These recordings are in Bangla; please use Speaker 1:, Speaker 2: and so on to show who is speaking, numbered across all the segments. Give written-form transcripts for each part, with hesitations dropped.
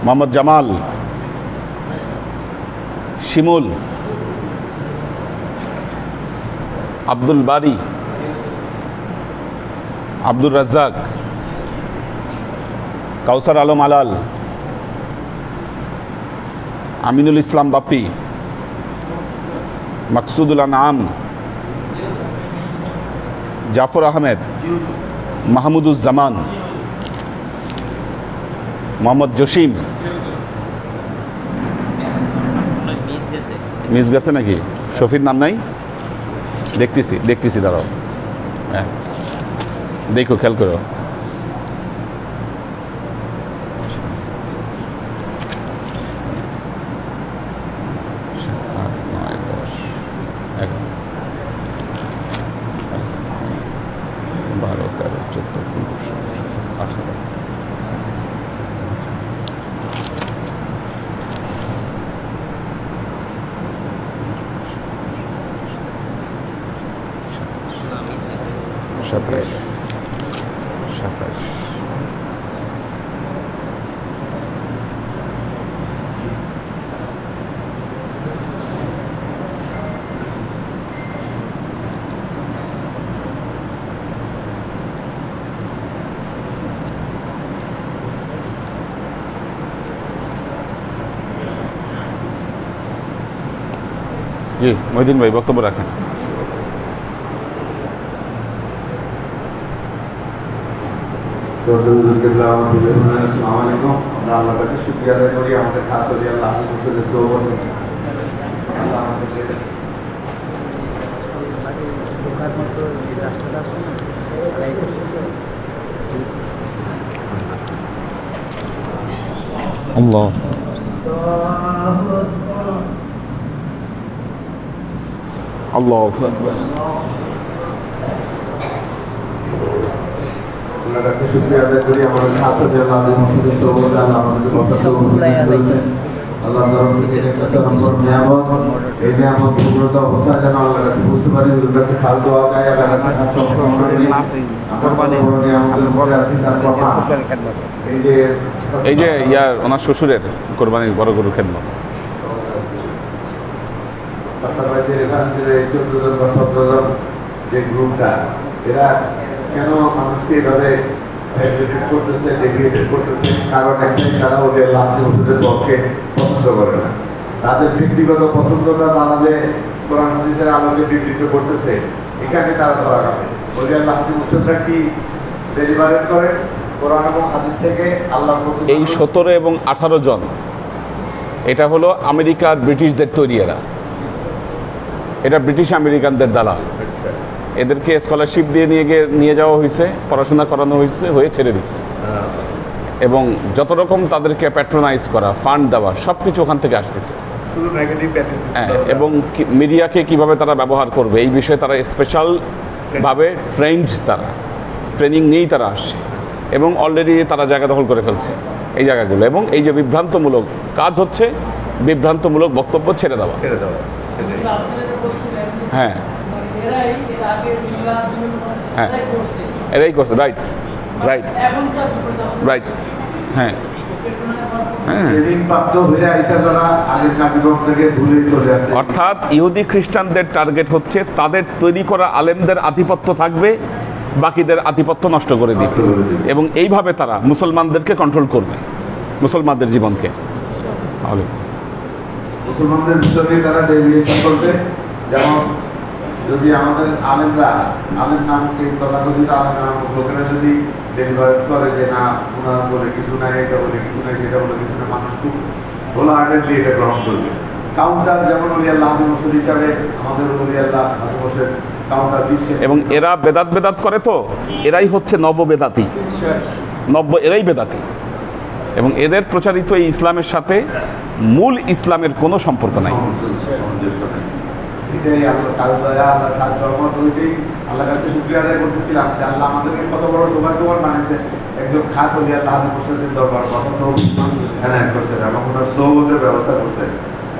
Speaker 1: মোহাম্মদ জামাল, শিমুল, আব্দুল বারি, আব্দুর রাজ্জাক, কাউসার আলম আলাল, আমিনুল ইসলাম বাপ্পি, মাকসুদুল আনাম, জাফর আহমেদ, মাহমুদুজ্জামান, মোহাম্মদ জসিম। মিস গেছে নাকি? শফির নাম নাই? দেখতেছি দাঁড়াও। হ্যাঁ, দেখো, খেয়াল করো। জি মহিউদ্দিন ভাই বক্তব্য রাখেন।
Speaker 2: আল্লাহর কাছে শুকরিয়া আদায় করি আমাদের খাস করি আল্লাহ মুর্শিদের দৌলত আল্লাহ আমাদেরকে ঢোকার মতো যে রাস্তাটা আছে না
Speaker 1: আল্লাহ আল্লাহু আকবার।
Speaker 2: আল্লাহর কাছে শুকরিয়া আদায় করি আমাদের খাস করি আল্লাহ মুর্শিদের দৌলত আল্লাহ আমাদেরকে আল্লাহ নিয়ামত এই নিয়ামত পূর্ণত অবস্থায় যেন আল্লাহর কাছে বুঝতে পারি, ওর কাছে খাল দোয়া চাই, আল্লাহর কাছে খাস
Speaker 1: এই যে ইয়ার ওনার শ্বশুরের কোরবানির বড় গরু খেদমত
Speaker 2: যে গ্রুপটা এরা কেন মানুষকে এভাবে করতেছে, ডেগ্রেডেড করতেছে, কারণ একটাই, তারা ওদের লাভ ওষুধের পক্ষে পছন্দ করে না। তাদের ব্যক্তিগত পছন্দটা বানালে কোরআন হাদিসের আলোকে বিবৃত করতেছে, এখানে তারা ধরা খাবে। ওদের লাভ ওষুধটা কি ডেলিভারেট করে কোরআন এবং হাদিস থেকে আল্লাহর প্রতি।
Speaker 1: এই 17 এবং 18 জন এটা হলো আমেরিকার ব্রিটিশদের তৈরি, এটা ব্রিটিশ আমেরিকানদের দালাল। এদেরকে স্কলারশিপ দিয়ে নিয়ে যাওয়া হয়েছে, পড়াশোনা করানো হয়েছে, হয়ে ছেড়ে দিচ্ছে, এবং যত রকম তাদেরকে প্যাট্রোনাইজ করা, ফান্ড দেওয়া, সব কিছু ওখান থেকে আসতেছে। হ্যাঁ, এবং মিডিয়াকে কিভাবে তারা ব্যবহার করবে এই বিষয়ে তারা স্পেশালভাবে তারা ট্রেনিং নিয়েই তারা আসছে, এবং অলরেডি তারা জায়গা দখল করে ফেলছে এই জায়গাগুলো। এবং এই যে বিভ্রান্তমূলক কাজ হচ্ছে, বিভ্রান্তমূলক বক্তব্য ছেড়ে দেওয়া। হ্যাঁ হ্যাঁ, এরাই করছে। Right right right. হ্যাঁ অর্থাৎ ইহুদি খ্রিস্টানদের টার্গেট হচ্ছে তাদের তৈরি করা আলেমদের আধিপত্য থাকবে, বাকিদের আধিপত্য নষ্ট করে দিবে, এবং এইভাবে তারা মুসলমানদেরকে কন্ট্রোল করবে, মুসলমানদের জীবনকে।
Speaker 2: মুসলমানদের ভিতরে তারা ডেভিয়েশন করবে। যেমন যদি আমাদের আলেমরা, আলেম নামকে তথাকথিত আলেম নাম লোকেরা যদি ডেলিভার করে যে না ওনার বলে কিছু নাই, এটা বলে কিছু নাই, সেটা বলে কিছু না, মানুষ খুব ভোলা হার্টের দিয়ে এটা গ্রহণ করবে। কাউন্টার যেমন ওলি আল্লাহ মুর্শিদ হিসাবে আমাদের ওলি আল্লাহ মুর্শিদ কাউন্টার দিচ্ছে।
Speaker 1: এবং এরা বেদাত করে, তো এরাই হচ্ছে নব্য-বেদাতি, এরাই বেদাতি, এবং এদের প্রচারিত এই ইসলামের সাথে মূল ইসলামের কোনো সম্পর্ক নাই।
Speaker 2: এটাই আল্লাহ কাজ দয়া, আল্লাহ কাজ রহমত, ওইটাই আল্লাহর কাছে শুকরিয়া আদায় করতেছিলাম যে আল্লাহ আমাদেরকে কত বড় সৌভাগ্যবান বানিয়েছে। একদম খাস ওলি আল্লাহ মুর্শিদের দরবার কত তো এনায়েত করছেন এবং ওনার সোহবতের ব্যবস্থা করছেন।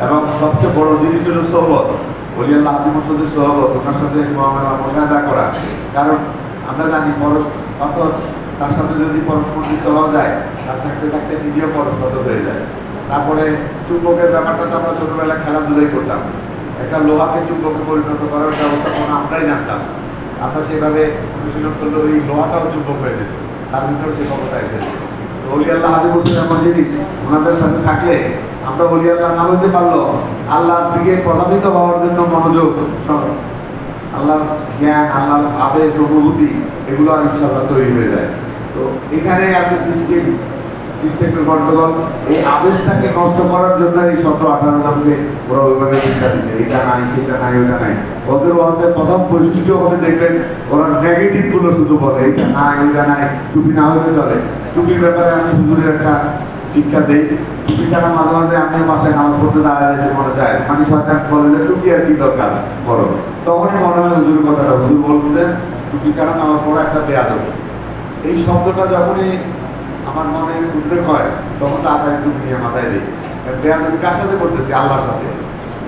Speaker 2: এবং সবচেয়ে বড় জিনিস হলো সোহবত, ওলি আল্লাহ মুর্শিদের সোহবত, ওনার সাথে মুশাহাদা করা। কারণ আমরা জানি তার সাথে যদি পরস্পর যুক্ত হওয়া যায়, তার থাকতে থাকতে নিজেও পরস্পর হয়ে যায়। তারপরে চুম্বকের ব্যাপারটা তো আমরা ছোটবেলায় খেলাধুলাই করতাম, একটা লোহাকে চুম্বকে পরিণত করার ব্যবস্থাপনা আমরাই জানতাম। আমরা সেভাবে অনুশীলন করলে ওই লোহাটাও চুম্বক হয়ে যেত, তার ভিতরে সে ক্ষমতা এসে যেত। অলি আল্লাহ হাজি বলছেন এমন জিনিস, ওনাদের সাথে থাকলে আমরা অলি আল্লাহ না হইতে পারলো আল্লাহর দিকে প্রভাবিত হওয়ার জন্য মনোযোগ, আল্লাহর জ্ঞান, আল্লাহর আবেগ, অনুভূতি এগুলো ইনশাআল্লাহ তৈরি হয়ে যায়। তো এখানে আপনি সিস্টেমের গন্ডগোল, এই আবেশটাকে নষ্ট করার জন্য এই 17-18 জনকে ওরা ওইভাবে চিন্তা দিচ্ছে, এটা নাই, সেটা নাই, ওইটা নাই। ওদের ওদের প্রথম বৈশিষ্ট্য হলে দেখবেন ওরা নেগেটিভ গুলো শুধু বলে, এটা নাই, ওইটা নাই, টুপি না হলে চলে। টুপির ব্যাপারে আমি হুজুরের একটা শিক্ষা দিই, টুপি ছাড়া মাঝে মাঝে আপনি বাসায় নামাজ পড়তে দাঁড়ায় যেতে মনে যায়, মানে সরকার বলে যে টুপি আর কি দরকার বড়, তখনই মনে হয় হুজুরের কথাটা। হুজুর বলছেন টুপি ছাড়া নামাজ পড়া একটা বেয়াদব। এই শব্দটা যখনই আমার মনে উদ্রেক হয় তখন তাড়াতাড়ি টুপি নিয়ে মাথায় দিই। বেয়াদবি কার সাথে করতেছি? আল্লাহর সাথে।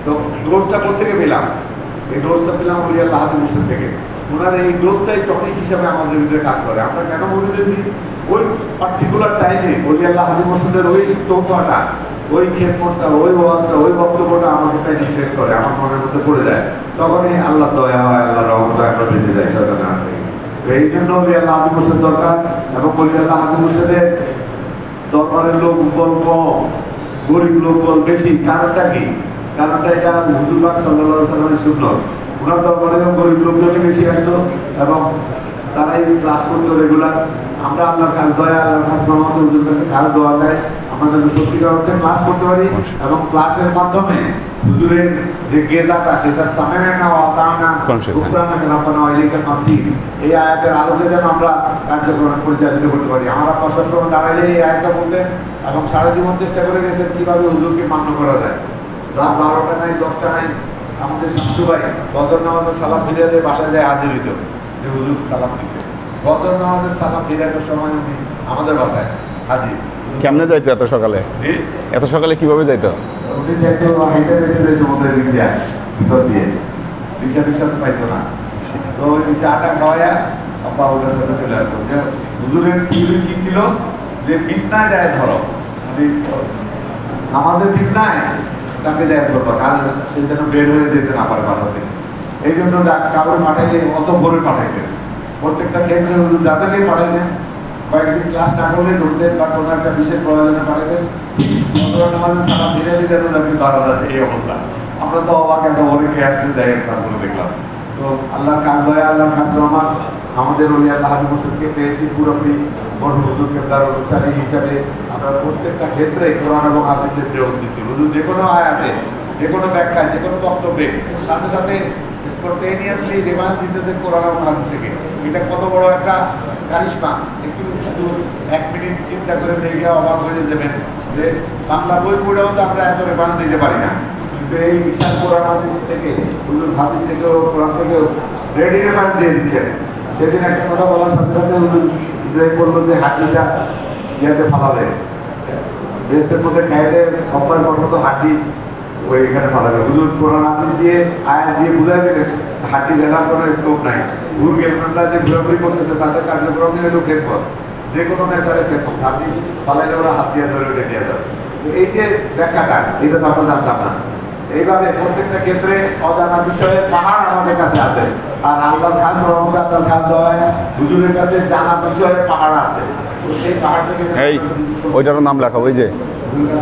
Speaker 2: তো ডোজটা কোথেকে পেলাম? এই ডোজটা পেলাম ওলি আল্লাহ হাজি মুর্শিদ থেকে। ওনার এই ডোজটাই টনিক হিসাবে আমাদের ভিতরে কাজ করে। আমরা কেন বুঝেছি ওই পার্টিকুলার টাইমে ওলি আল্লাহ হাজি মুর্শিদের ওই তোফাটা, ওই খেদমতটা, ওই ওয়াজটা, ওই বক্তব্যটা আমাকে পেনিট্রেট করে, আমার মনের মধ্যে পড়ে যায়। তখনই আল্লাহ দয়া হয়, আল্লাহ রহমত আমরা বেঁচে যাই শয়তানের থেকে। এই জন্য ওলি আল্লাহ হাজি মুর্শিদ দরকার। এবং ওলি আল্লাহ হাজি মুর্শিদের দরবারের লোক বল কম, গরিব লোক বল বেশি। কারণটা কি? কারণটা এটা হুজুর পাক সাল্লাল্লাহু আলাইহি ওয়াসাল্লামের সুন্নাত। ওনার দরবারে গরিব লোকজনই বেশি আসতো এবং তারাই ক্লাস করতো রেগুলার। আমরা আল্লাহর কাছে দয়া, আল্লাহর কাছে রহমত, হুজুর কাছে কাজ দেওয়া যায়, আমাদের সত্যিকার অর্থে ক্লাস করতে পারি। এবং ক্লাসের মাধ্যমে হুজুরের যে গেজাটা, সেটা সামেনা ওয়া আতানা কুফরানা রাব্বানা ওয়া ইলাইকাল মাসির, এই আয়াতের আলোকে যেন আমরা কার্যক্রম পরিচালিত করতে পারি। আমরা প্রশাসন দাঁড়াইলে এই আয়াতটা বলতেন এবং সারা জীবন চেষ্টা করে গেছেন কিভাবে হুজুরকে মান্য করা যায়। রাত 12টা নাই, 10টা নাই, আমাদের শামসু ভাই বদর নামাজের সালাম ফিরে দিয়ে বাসায় যায় হাজির হইত যে হুজুর সালাম দিছে। বদর নামাজের সালাম ফিরানোর সময় উনি আমাদের বাসায় হাজির।
Speaker 1: কেমনে যাইতো এত সকালে? এত সকালে কিভাবে যাইতো?
Speaker 2: উনি যাইতো হেঁটে হেঁটে জমদের ভিতর দিয়ে, রিক্সা তো পাইতো না। তো ওই চাটা খাওয়াইয়া আব্বা ওদের সাথে চলে আসতো। যে হুজুরের থিওরি কি ছিল যে বিছনায় যায় ধরো, মানে আমাদের বিছনায় তাকে যায় ধরবা, কারণ সে যেন বের হয়ে যেতে না পারে বাসা থেকে। এই জন্য কাউরে পাঠাইলে অত ভোরে পাঠাইতেন। প্রত্যেকটা ক্ষেত্রে হুজুর যাদেরকে পাঠাইতেন, কয়েকদিন ক্লাস না করলে ধরতেন বা কোনো একটা বিশেষ প্রয়োজনে পাঠাইতেন, আমাদের সারা ফিরালি যেন তাকে ধরা যাচ্ছে। এই অবস্থা আমরা তো অবাক, এত ভোরে খেয়ে আসছেন দেখেন, তারপরে দেখলাম। তো আল্লাহর কাজ দয়া, আল্লাহর কাজ রহমান, আমাদের ওলি আল্লাহ হাজি মুর্শিদকে পেয়েছি পুরোপুরি বড় হুজুর কেবলার অনুসারী হিসাবে। আমরা প্রত্যেকটা ক্ষেত্রে কোরআন এবং হাদিসের প্রয়োগ দিচ্ছি। হুজুর যে কোনো আয়াতে, যে কোনো ব্যাখ্যায়, যে কোনো বক্তব্যে সাথে সাথে স্পন্টেনিয়াসলি রেফারেন্স দিতেছে কোরআন এবং হাদিস থেকে। এটা কত বড় একটা কারিশমা! একটু শুধু 1 মিনিট চিন্তা করে দেখে অবাক হয়ে যাবেন যে বাংলা বই পড়েও তো আমরা এত রেফারেন্স দিতে পারি না, কিন্তু এই বিশাল কোরআন হাদিস থেকে, হুজুর হাদিস থেকেও, কোরআন থেকেও রেডি রেফারেন্স দিয়ে দিচ্ছেন। সেদিন একটা কথা বলার সাথে সাথে হুজুর বললো যে হাড্ডিটা ইয়াতে ফালাবে, বেস্টের মধ্যে খাইলে অফার করবো তো হাড্ডি ওই এখানে ফালাবে। হুজুর কোরআন হাদিস দিয়ে আয়াত দিয়ে বুঝাই দেবেন হাড্ডি দেখার কোনো স্কোপ নাই। ভুল গেমরা যে ঘোরাঘুরি করতেছে তাদের কার্যক্রমই হলো খেদমত, যে কোনো নেচারে খেদমত। হাড্ডি ফালাইলে ওরা হাত দিয়ে ধরে উঠে নিয়ে যাবে। এই যে ব্যাখ্যাটা, এটা তো আমরা জানতাম না। এইভাবে প্রত্যেকটা ক্ষেত্রে অজানা বিষয়ে পাহাড় আমাদের কাছে আছে, আর আল্লাহর খাস রহমত, আল্লাহর খাস দয়ায় হুজুরের কাছে জানা বিষয়ে পাহাড় আছে। সেই পাহাড় থেকে
Speaker 1: এই ওইটার নাম লেখা, ওই যে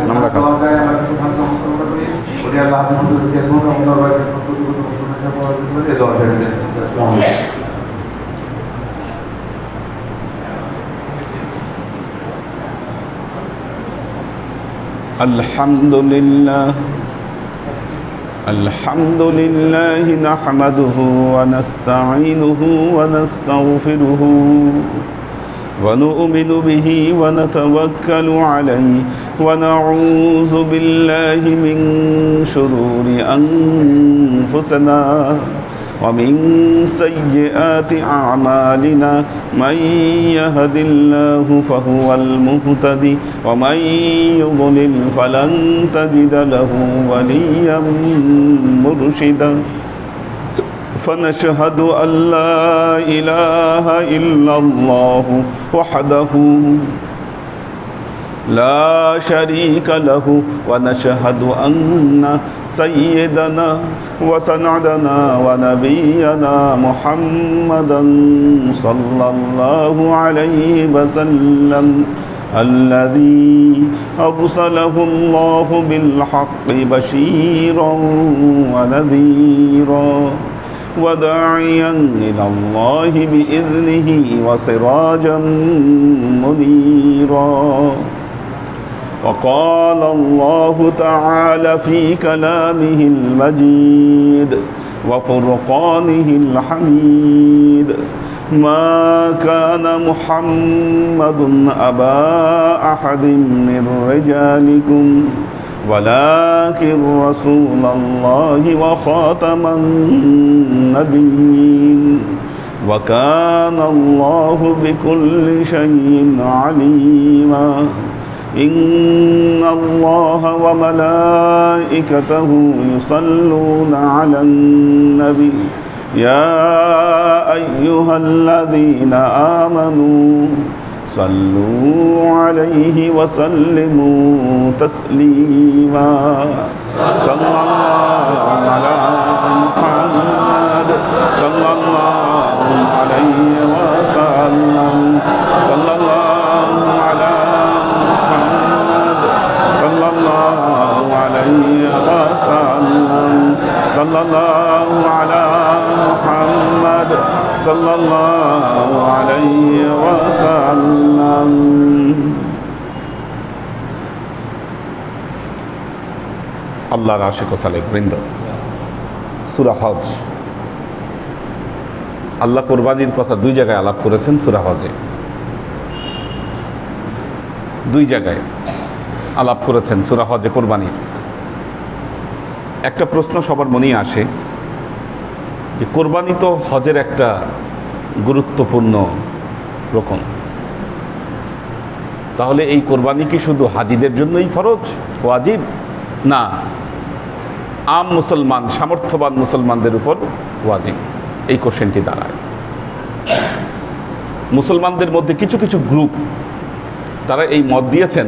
Speaker 1: নাম লেখা
Speaker 2: যায়, আমরা কিছু খাস রহমত করি। ওই আল্লাহ আমাদের খেদমত, আমাদের খেদমত করতে দোয়া করেন। আসসালামু আলাইকুম।
Speaker 1: الحمد لله نحمده ونستعينه ونستغفره ونؤمن به ونتوكل عليه ونعوذ بالله من شرور أنفسنا ومن سيئات أعمالنا من يهد الله فهو المهتدي ومن يضلل فلن تجد له وليا مرشدا فنشهد أن لا إله إلا الله وحده لا شريك له ونشهد أن سيدنا وسندنا ونبينا محمدا صلى الله عليه وسلم الذي أرسله الله بالحق بشيرا ونذيرا وداعيا إلى الله بإذنه وسراجا منيرا وقال الله تعالى في كلامه المجيد وفرقانه الحميد ما كان محمد أبا أحد من رجالكم ولكن رسول الله وخاتم النبيين وكان الله بكل شيء عليما إن الله وملائكته يصلون على النبي يا أيها الذين آمنوا صلوا عليه وسلموا تسليما صلى الله على محمد صلى الله عليه وسلم صلى الله على محمد صلى الله عليه وسلم صلى الله على محمد صلى الله عليه وسلم আল্লাহর আশিক ও সালেক বৃন্দ, সূরা হজ। আল্লাহ কোরবানির কথা দুই জায়গায় আলাপ করেছেন সূরা হজে। দুই জায়গায় আলাপ করেছেন সূরা হজে কোরবানির। একটা প্রশ্ন সবার মনেই আসে যে কোরবানি তো হজের একটা গুরুত্বপূর্ণ রকম, তাহলে এই কোরবানি কি শুধু হাজিদের জন্যই ফরজ ওয়াজিব, না আম মুসলমান সামর্থ্যবান মুসলমানদের উপর ওয়াজিব? এই কোশ্চেনটি দাঁড়ায়। মুসলমানদের মধ্যে কিছু কিছু গ্রুপ তারা এই মত দিয়েছেন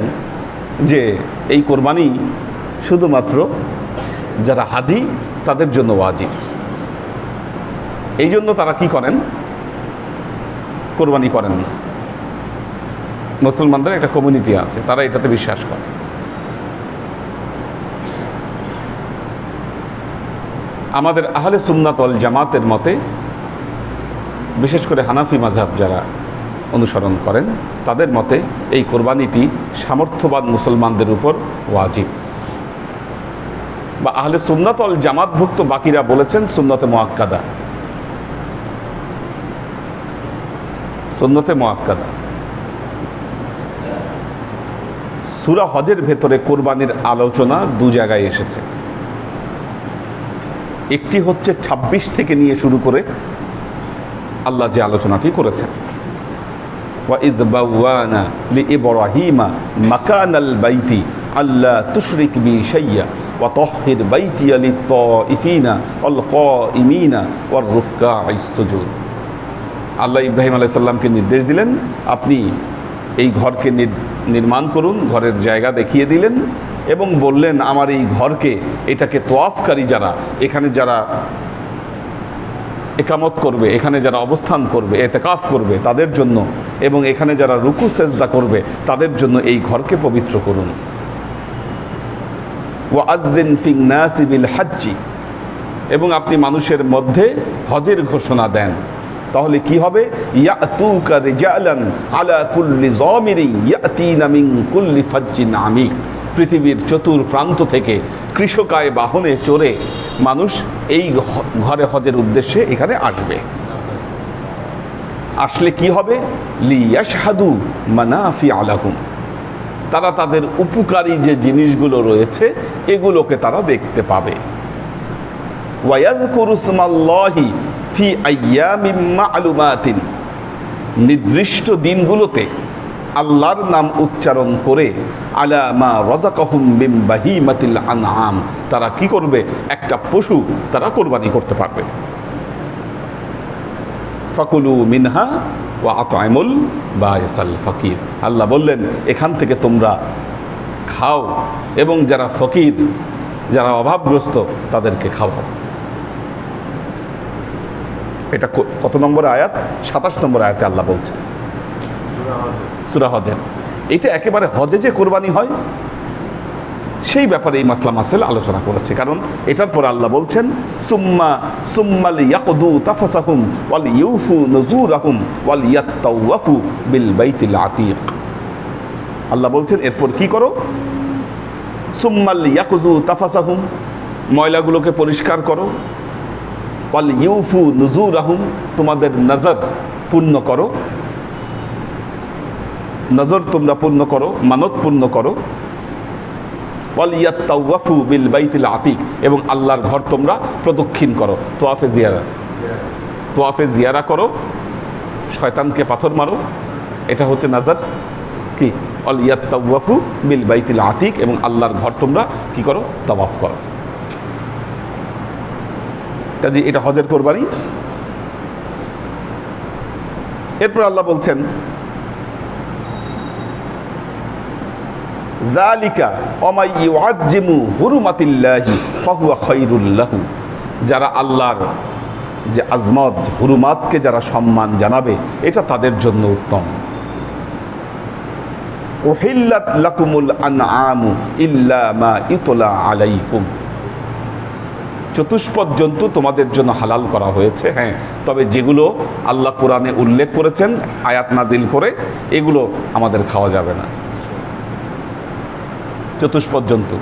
Speaker 1: যে এই কোরবানি শুধুমাত্র যারা হাজি তাদের জন্য ওয়াজিব। এই জন্য তারা কি করেন? কোরবানি করেন না। মুসলমানদের একটা কমিউনিটি আছে, তারা এটাতে বিশ্বাস করে। আমাদের আহলে সুন্নাত ওয়াল জামাতের মতে, বিশেষ করে হানাফি মাযহাব যারা অনুসরণ করেন তাদের মতে এই কোরবানিটি সামর্থ্যবান মুসলমানদের উপর ওয়াজিব। বা আহলে সুন্নাত ওয়াল জামাতভুক্ত বাকিরা বলেছেন সুন্নতে মুআক্কাদা। সুন্নতে মুআক্কাদা। সূরা হজের ভেতরে কোরবানির আলোচনা দু জায়গায় এসেছে। একটি হচ্ছে ২৬ থেকে নিয়ে শুরু করে আল্লাহ যে আলোচনাটি করেছেন, وَإِذْ بَوَّأْنَا لِإِبْرَاهِيمَ مَكَانَ الْبَيْتِ أَلَّا تُشْرِكْ بِي شَيْئًا وَطَهِّرْ بَيْتِيَ لِلطَّائِفِينَ وَالْقَائِمِينَ وَالرُّكَّعِ السُّجُودِ। আল্লাহ ইব্রাহিম আলাইহিস সালামকে নির্দেশ দিলেন, আপনি এই ঘরকে নির্মাণ করুন, ঘরের জায়গা দেখিয়ে দিলেন এবং বললেন আমার এই ঘরকে, এটাকে তোয়াফকারী যারা, এখানে যারা একামত করবে, এখানে যারা অবস্থান করবে, এতেকাফ করবে তাদের জন্য, এবং এখানে যারা রুকু সেজদা করবে তাদের জন্য এই ঘরকে পবিত্র করুন। ওয়াআযযিন ফিন নাসি বিল হাজ্জি, এবং আপনি মানুষের মধ্যে হজের ঘোষণা দেন। তাহলে কি হবে? ইয়াতুকা রিজালান আলা কুল্লি যামিরিন ইয়াতিনা মিন কুল্লি ফাজ্জিন আমিক। পৃথিবীর চতুর প্রান্ত থেকে কৃষকায় বাহনে চড়ে মানুষ এই ঘরে হজের উদ্দেশ্যে এখানে আসবে। আসলে কি হবে? লিয়াশহাদু মানাফিআ লাহুম, তারা তাদের উপকারী যে জিনিসগুলো রয়েছে এগুলোকে তারা দেখতে পাবে। ওয়ায়াযকুরু ইসমাল্লাহি ফি আইয়ামিন মা'লুমাতিন, নির্দিষ্ট দিনগুলোতে আল্লাহর নাম উচ্চারণ করে আলা মা রাযাকাহুম মিন বাহিমাতিল আনআম, তারা কি করবে? একটা পশু তারা কোরবানি করতে পারবে। ফাকুলু মিনহা ওয়া আত'ইমুল বাইসাল ফাকির। আল্লাহ বললেন এখান থেকে তোমরা খাও এবং যারা ফকির, যারা অভাবগ্রস্ত তাদেরকে খাওয়াও। এটা কত নম্বর আয়াত? 27 নম্বর আয়াতে আল্লাহ বলছেন সূরা হজের। এটা একেবারে হজে যে কোরবানি হয় সেই ব্যাপারে এই মাসলা মাসেল আলোচনা করেছে। কারণ এটার পর আল্লাহ বলছেন সুম্মা লিয়াকদু তাফাসাহুম ওয়াল ইউফু নুজুরাহুম ওয়াল ইয়াতাওয়াফু বিল বাইতিল আতীক। আল্লাহ বলছেন এরপর কি করো? সুম্মা লিয়াকদু তাফাসাহুম, ময়লাগুলোকে পরিষ্কার করো, ওয়াল ইউফু নুজুরাহুম, তোমাদের নজর পূর্ণ করো, নজর তোমরা পূর্ণ করো, মানত পূর্ণ করো, ওয়ালিয়াত্তাওয়াফু বিল বাইতিল আতীক, এবং আল্লাহর ঘর তোমরা প্রদক্ষিণ করো, তোয়াফে জিয়ারা, তোয়াফে জিয়ারা করো, শয়তানকে পাথর মারো, এটা হচ্ছে নাজার কি ওয়ালিয়াত্তাওয়াফু বিল বাইতিল আতীক, এবং আল্লাহর ঘর তোমরা কি করো? তাওয়াফ করো। কাজে এটা হজের কোরবানি। এরপর আল্লাহ বলছেন যালিকা ওয়া ইউআজ্জিমু হুরুমাতিল্লাহি ফাহুয়া খায়রুল লাহু, যারা আল্লাহর যে আজমত হুরুমাতকে যারা সম্মান জানাবে এটা তাদের জন্য উত্তম। উহিল্লাত লাকুমুল আনআমু ইল্লা মা ইতলা আলাইকুম, চতুষ্পদ জন্তু তোমাদের জন্য হালাল করা হয়েছে, হ্যাঁ, তবে যেগুলো আল্লাহ কোরআনে উল্লেখ করেছেন আয়াত নাজিল করে এগুলো আমাদের খাওয়া যাবে না। চতুষ্পদ জন্তু,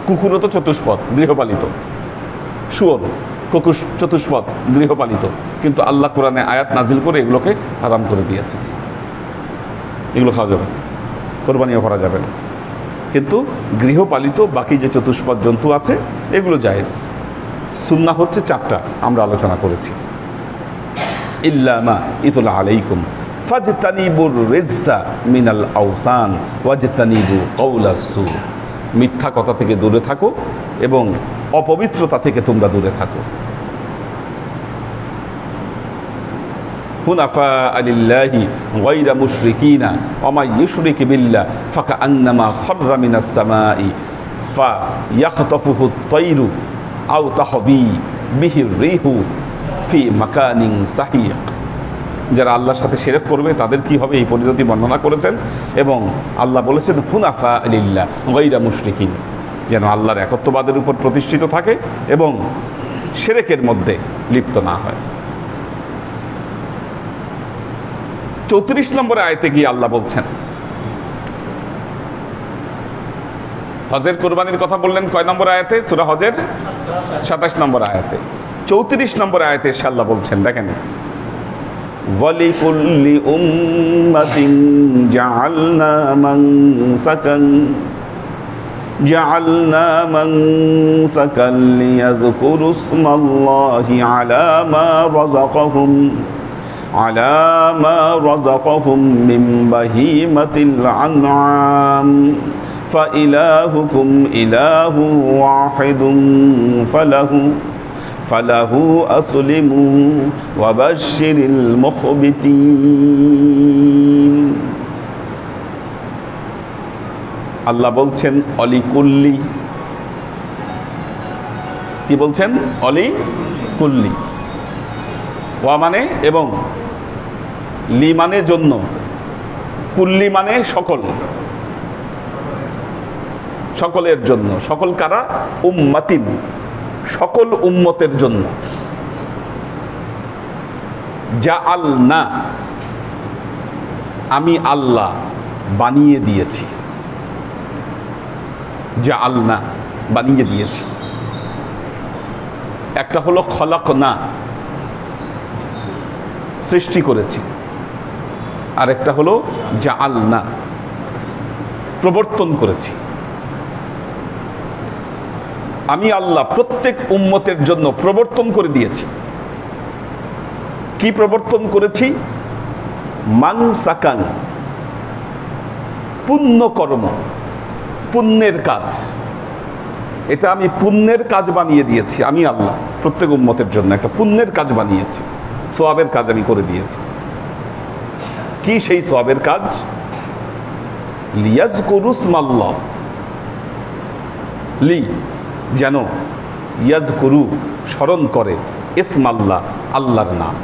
Speaker 1: কুকুরও তো চতুষ্পদ, গৃহপালিত, শুয়োর কুকুর চতুষ্পদ গৃহপালিত, কিন্তু আল্লাহ কোরআনে আয়াত নাজিল করে এগুলোকে হারাম করে দিয়েছে, এগুলো খাওয়া যাবে না, কোরবানিও করা যাবে না। কিন্তু গৃহপালিত বাকি যে চতুষ্পদ জন্তু আছে এগুলো জায়েজ। সুন্নাহ হচ্ছে 4টা আমরা আলোচনা করেছি। ইল্লা মা ইতলা আলাইকুম ফাজতানিবুর রিজ্জা মিনাল আওসান ওয়াজতানিবু কাওলাস সু, মিথ্যা কথা থেকে দূরে থাকো এবং অপবিত্রতা থেকে তোমরা দূরে থাকো। হুনাফা লিল্লাহি গায়রা মুশরিকিনা ওয়া মান ইউশরিক বিল্লাহ ফাকাআন্নামা খাররা মিনাস সামাই ফায়াখতাফুহু আত-তায়রু আও তাহবি বিহির রিহু ফি মাকানিন সাহিক। যারা আল্লাহর সাথে শিরক করবে তাদের কি হবে এই পরিণতি বর্ণনা করেছেন, এবং আল্লাহ বলেছেন হুনাফা লিল্লাহ গায়রা মুশরিকিন, যেন আল্লাহর একত্ববাদের উপর প্রতিষ্ঠিত থাকে এবং শিরকের মধ্যে লিপ্ত না হয়। 34 নম্বর আয়াতে গিয়ে আল্লাহ বলছেন, হজের কোরবানির কথা বললেন কয় নম্বর আয়াতে? সূরা হজের 27 নম্বর আয়াতে। 34 নম্বর আয়াতে আল্লাহ বলছেন, দেখেন, ওয়ালিকুল্লি উম্মাতিন জাআলনা মানসাকান লিয়াযকুরু ইসমাল্লাহি আলা মা রাযাকাহুম মিন বাহিমাতিল আনআম ফাইলাহুকুম ইলাহু ওয়াহিদুন ফালাহু আসলিমু ওয়া বাশশিরিল মুখবিতিন। আল্লাহ বলছেন অলিকুল্লি, কি বলছেন? অলিকুল্লি, ওয়া মানে এবং, লি মানে জন্য, কুল্লি মানে সকল, সকলের জন্য। সকল কারা? উম্মাতিন, সকল উম্মতের জন্য। জাআলনা, আমি আল্লাহ বানিয়ে দিয়েছি, জাআলনা বানিয়ে দিয়েছি। একটা হলো খলাকনা, সৃষ্টি করেছি, আর একটা হলো জাআলনা, প্রবর্তন করেছি। আমি আল্লাহ প্রত্যেক উম্মতের জন্য প্রবর্তন করে দিয়েছি। কি প্রবর্তন করেছি? মানসাকান, পুণ্য কর্ম, পুণ্যের কাজ। এটা আমি পুণ্যের কাজ বানিয়ে দিয়েছি। আমি আল্লাহ প্রত্যেক উম্মতের জন্য একটা পুণ্যের কাজ বানিয়েছি। সওয়াবের কাজ আমি করে দিয়েছি। কি সেই সওয়াবের কাজ? লিয়াজকুরু ইসমাল্লাহ, লি যেন, ইয়াজকুরু স্মরণ করে, ইসমাল্লাহ আল্লাহর নাম।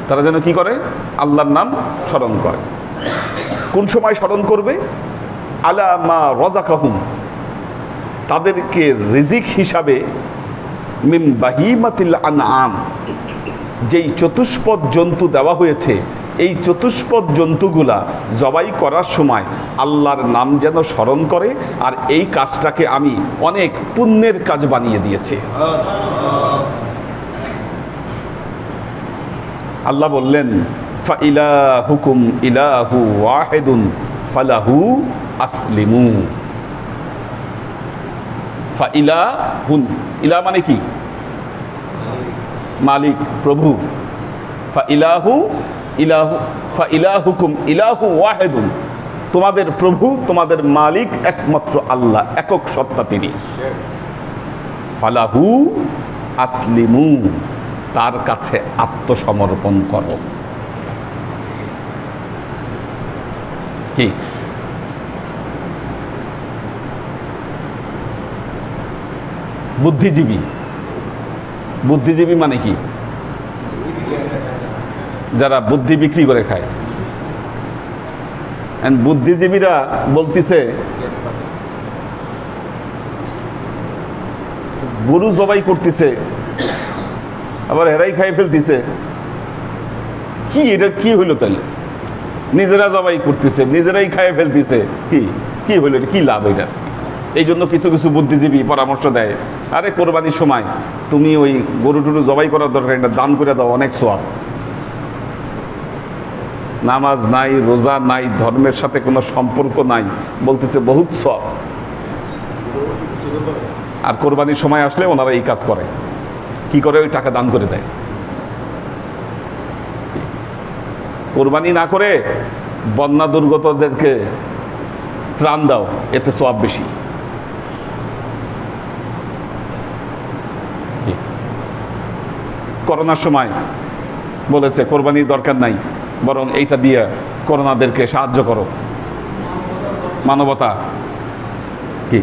Speaker 1: তারা যেন কি করে? আল্লাহর নাম স্মরণ করে। কোন সময় স্মরণ করবে? আলা মা রাযাকাহুম, তাদেরকে রিজিক হিসাবে, মিন বাহিমাতিল আনআম, যেই চতুষ্পদ জন্তু দেওয়া হয়েছে, এই চতুষ্পদ জন্তুগুলা জবাই করার সময় আল্লাহর নাম যেন স্মরণ করে, আর এই কাজটাকে আমি অনেক পুণ্যের কাজ বানিয়ে দিয়েছি। আল্লাহ বললেন, ফাইলাহুকুম ইলাহু ওয়াহিদুন ফালাহু আসলিমু। ফাইলাহুন, ইলা মানে কি? মালিক, প্রভু। ফাইলাহু ইলাহু, ফাইলাহুকুম ইলাহু ওয়াহিদুন, তোমাদের প্রভু, তোমাদের মালিক একমাত্র আল্লাহ, একক সত্তা তিনি। ফালাহু আসলিমু, তার কাছে আত্মসমর্পণ করো। কি? বুদ্ধিজীবী, বুদ্ধিজীবী মানে কি? যারা বুদ্ধি বিক্রি করে খায়। বুদ্ধিজীবীরা বলতেছে গরু জবাই করতেছে, আবার হেরাই খাই ফেলতেছে। কি এটা কি হইলো তাহলে? নিজেরা জবাই করতেছে, নিজেরাই খাই ফেলতেছে, কি কি হইলো? এটা কি লাভ? এটা এই জন্য কিছু কিছু বুদ্ধিজীবী পরামর্শ দেয়, আরে কোরবানির সময় তুমি ওই গরু টুরু জবাই করার দরকার, এটা দান করে দাও, অনেক সওয়াব। নামাজ নাই, রোজা নাই, ধর্মের সাথে কোনো সম্পর্ক নাই, বলতেছে বহুত সওয়াব। আর কোরবানির সময় আসলে ওনারা এই কাজ করে। কি করে? ওই টাকা দান করে দেয়। কোরবানি না করে বন্যা দুর্গতদেরকে ত্রাণ দাও, এতে সওয়াব বেশি। করোনার সময় বলেছে কোরবানির দরকার নাই, বরং এইটা দিয়ে করোনাদেরকে সাহায্য করো। মানবতা। কি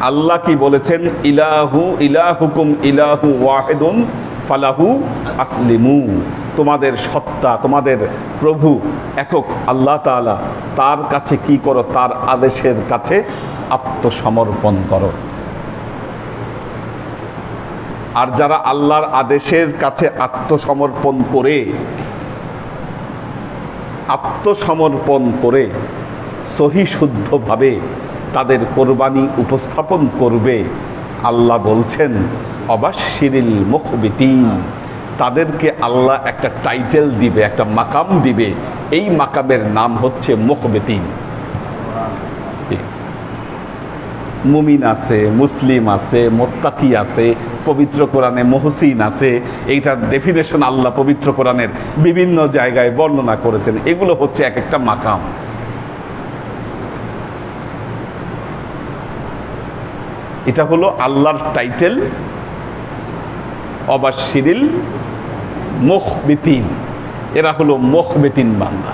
Speaker 1: আল্লাহ কি বলেছেন? ইলাহু ইলাহুকুম ইলাহু ওয়াহিদুন ফালাহু আসলিমু, তোমাদের সত্তা, তোমাদের প্রভু একক আল্লাহ তাআলা, তার কাছে কি করো? তার আদেশের কাছে আত্মসমর্পণ করো। আর যারা আল্লাহর আদেশের কাছে আত্মসমর্পণ করে সহি শুদ্ধভাবে তাদের কোরবানি উপস্থাপন করবে, আল্লাহ বলছেন অবাশশিরিল মুখবিতিন, তাদেরকে আল্লাহ একটা টাইটেল দিবে, একটা মাকাম দিবে। এই মাকামের নাম হচ্ছে মুখবিতিন। মুমিন আছে, মুসলিম আছে, মুত্তাকি আছে, পবিত্র কোরআনে মুহসিন আছে। এইটার ডেফিনেশন আল্লাহ পবিত্র কোরআনের বিভিন্ন জায়গায় বর্ণনা করেছেন। এগুলো হচ্ছে এক একটা মাকাম। এটা হলো আল্লাহর টাইটেল, অবাশশিরিল মুখবিতিন। এরা হলো মুখবিতিন বান্দা।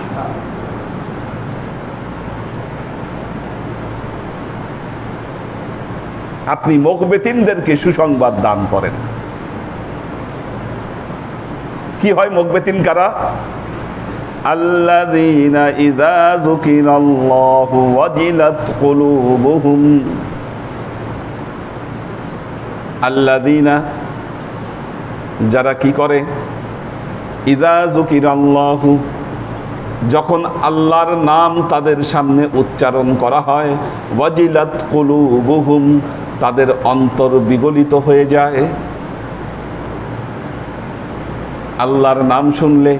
Speaker 1: আপনি মুখবিতিনদেরকে সুসংবাদ দান করেন। কি হয় মুখবিতিন কারা? আল্লাযীনা ইযা যুকিরাল্লাহু ওয়াজিলাত কুলুবুহুম, আল্লাযীনা যারা কি করে? ইযা যুকিরাল্লাহু, যখন আল্লাহর নাম তাদের সামনে উচ্চারণ করা হয়, ওয়াজিলাত কুলুবুহুম, তাদের অন্তর বিগলিত হয়ে যায়। আল্লাহর নাম শুনলে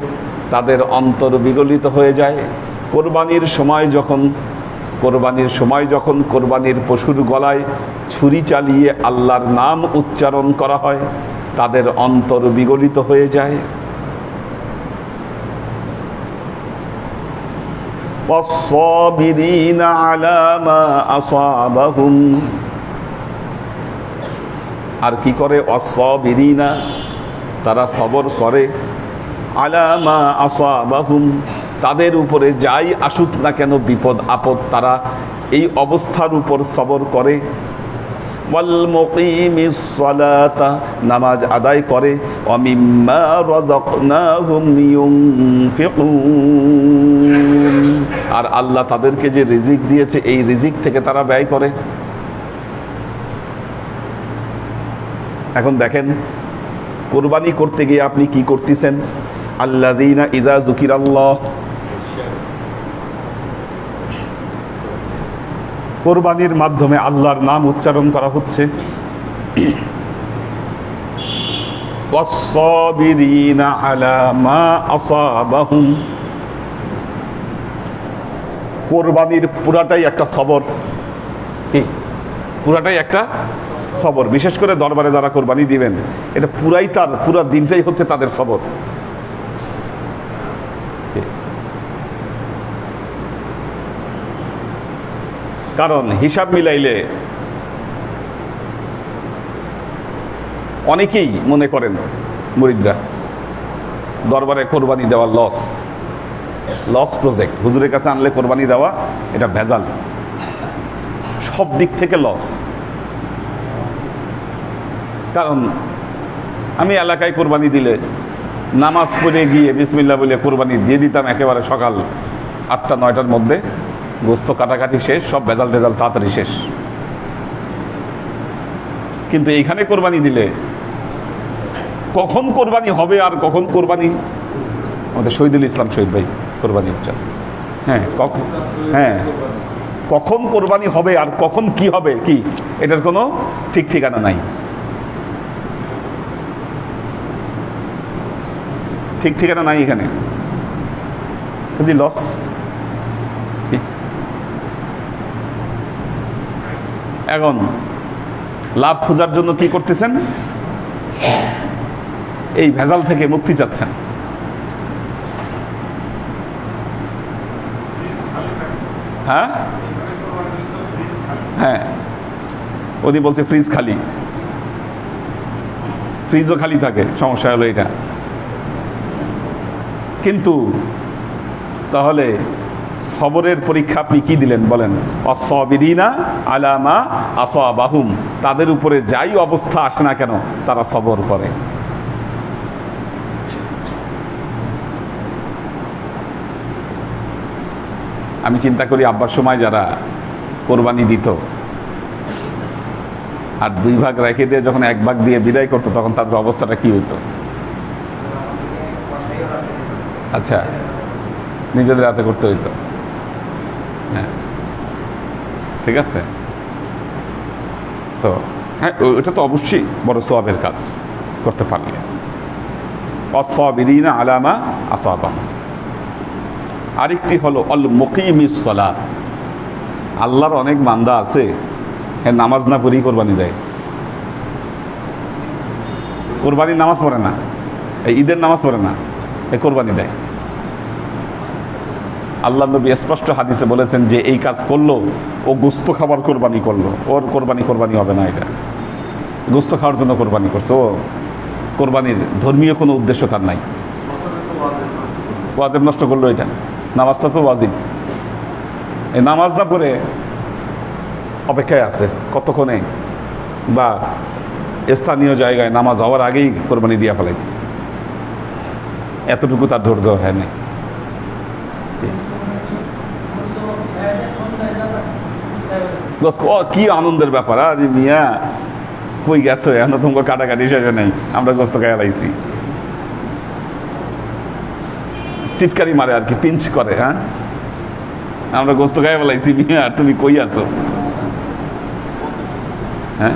Speaker 1: তাদের অন্তর বিগলিত হয়ে যায়। কোরবানির সময় যখন কোরবানির পশুর গলায় ছুরি চালিয়ে আল্লাহর নাম উচ্চারণ করা হয়, তাদের অন্তর বিগলিত হয়ে যায়। ওয়াস-সাবিরিনা আলা মা আসাবাহুম, আর কি করে? অসবিরিনা, তারা সবর করে, আলা মা আসাবাহুম, তাদের উপরে যাই আসুক না কেন বিপদ আপদ, তারা এই অবস্থার উপর সবর করে। ওয়াল মুকিমিস সালাতা, নামাজ আদায় করে। ওয়া মিম্মা রাযাকনাহুম ইউনফিকুন, আর আল্লাহ তাদেরকে যে রিজিক দিয়েছে এই রিজিক থেকে তারা ব্যয় করে। এখন দেখেন, কোরবানি করতে গিয়ে আপনি কি করতেছেন? আল্লাযীনা ইযা যুকিরাল্লাহ, কোরবানির মাধ্যমে আল্লাহর নাম উচ্চারণ করা হচ্ছে। ওয়াস-সাবিরিনা আলা মা আসাবাহুম, কোরবানির পুরাটাই একটা সবর। কি? পুরাটাই একটা সবর। বিশেষ করে দরবারে যারা কোরবানি দিবেন, এটা পুরাই তার পুরা দিনটাই হচ্ছে তাদের সবর। কারণ হিসাব মিলাইলে অনেকেই মনে করেন মুরিদরা দরবারে কোরবানি দেওয়া লস প্রজেক্ট, হুজুরের কাছে আনলে কোরবানি দেওয়া এটা ভেজাল, সব দিক থেকে লস। কারণ আমি এলাকায় কোরবানি দিলে নামাজ পড়ে গিয়ে বিসমিল্লাহ বলে কোরবানি দিয়ে দিতাম একেবারে সকাল 8টা-9টার মধ্যে, গোস্ত কাটাকাটি শেষ, সব ভেজাল টেজাল তাড়াতাড়ি শেষ। কিন্তু এইখানে কোরবানি দিলে কখন কোরবানি হবে আর কখন কোরবানি, আমাদের শহীদুল ইসলাম শহীদ ভাই কোরবানি উচ্চার, কখন কোরবানি হবে আর কখন কি হবে, কি এটার কোনো ঠিক ঠিকানা নাই। ঠিক ঠিকানা নাই এখানে, বুঝলি? লস। এখন লাভ খোঁজার জন্য কি করতেছেন? এই ভেজাল থেকে মুক্তি চাচ্ছেন। হ্যাঁ হ্যাঁ, উনি বলছে ফ্রিজ খালি, ফ্রিজও খালি থাকে, সমস্যা হলো এটা। কিন্তু তাহলে সবরের পরীক্ষা আপনি কি দিলেন বলেন? অসবিরিনা আলা মা আসাবাহুম, তাদের উপরে যাই অবস্থা আসে না কেন তারা সবর করে। আমি চিন্তা করি আব্বার সময় যারা কোরবানি দিত আর 2 ভাগ রেখে দিয়ে যখন 1 ভাগ দিয়ে বিদায় করতো, তখন তাদের অবস্থাটা কি হইতো? আচ্ছা, নিজেদের হাতে করতে হইতো। হ্যাঁ, ঠিক আছে। তো হ্যাঁ, ওটা তো অবশ্যই বড় সওয়াবের কাজ করতে পারলে। অসবিরিনা আলা মা আসাবাহুম। আরেকটি হলো আল মুকিমিস সালাত। আল্লাহর অনেক বান্দা আছে, হ্যাঁ, নামাজ না পড়েই কোরবানি দেয়। কোরবানির নামাজ পড়ে না, এই ঈদের নামাজ পড়ে না, এই কোরবানি দেয়। আল্লাহ নবী স্পষ্ট হাদিসে বলেছেন যে এই কাজ করলো ও গোস্ত খাবার কোরবানি করলো, ওর কোরবানি হবে না। এটা গোস্ত খাওয়ার জন্য কোরবানি করছে, ও কোরবানির ধর্মীয় কোনো উদ্দেশ্য তার নাই। ওয়াজিব নষ্ট করলো, এটা নামাজটা তো ওয়াজিব। এই নামাজ না পড়ে অপেক্ষায় আছে কতক্ষণে, বা স্থানীয় জায়গায় নামাজ হওয়ার আগেই কোরবানি দিয়া ফেলাইছে, এতটুকু তার ধৈর্য হয় না। কি আনন্দের ব্যাপার! আর মিয়া কই গেছো, এখন তোমাকে কাটাকাটি শেষ নেই, আমরা গোস্ত খাইয়া লাইছি। টিটকারি মারে আর কি, পিঞ্চ করে। হ্যাঁ, আমরা গোস্ত খাইয়া লাইছি মিয়া, আর তুমি কই আছো? হ্যাঁ,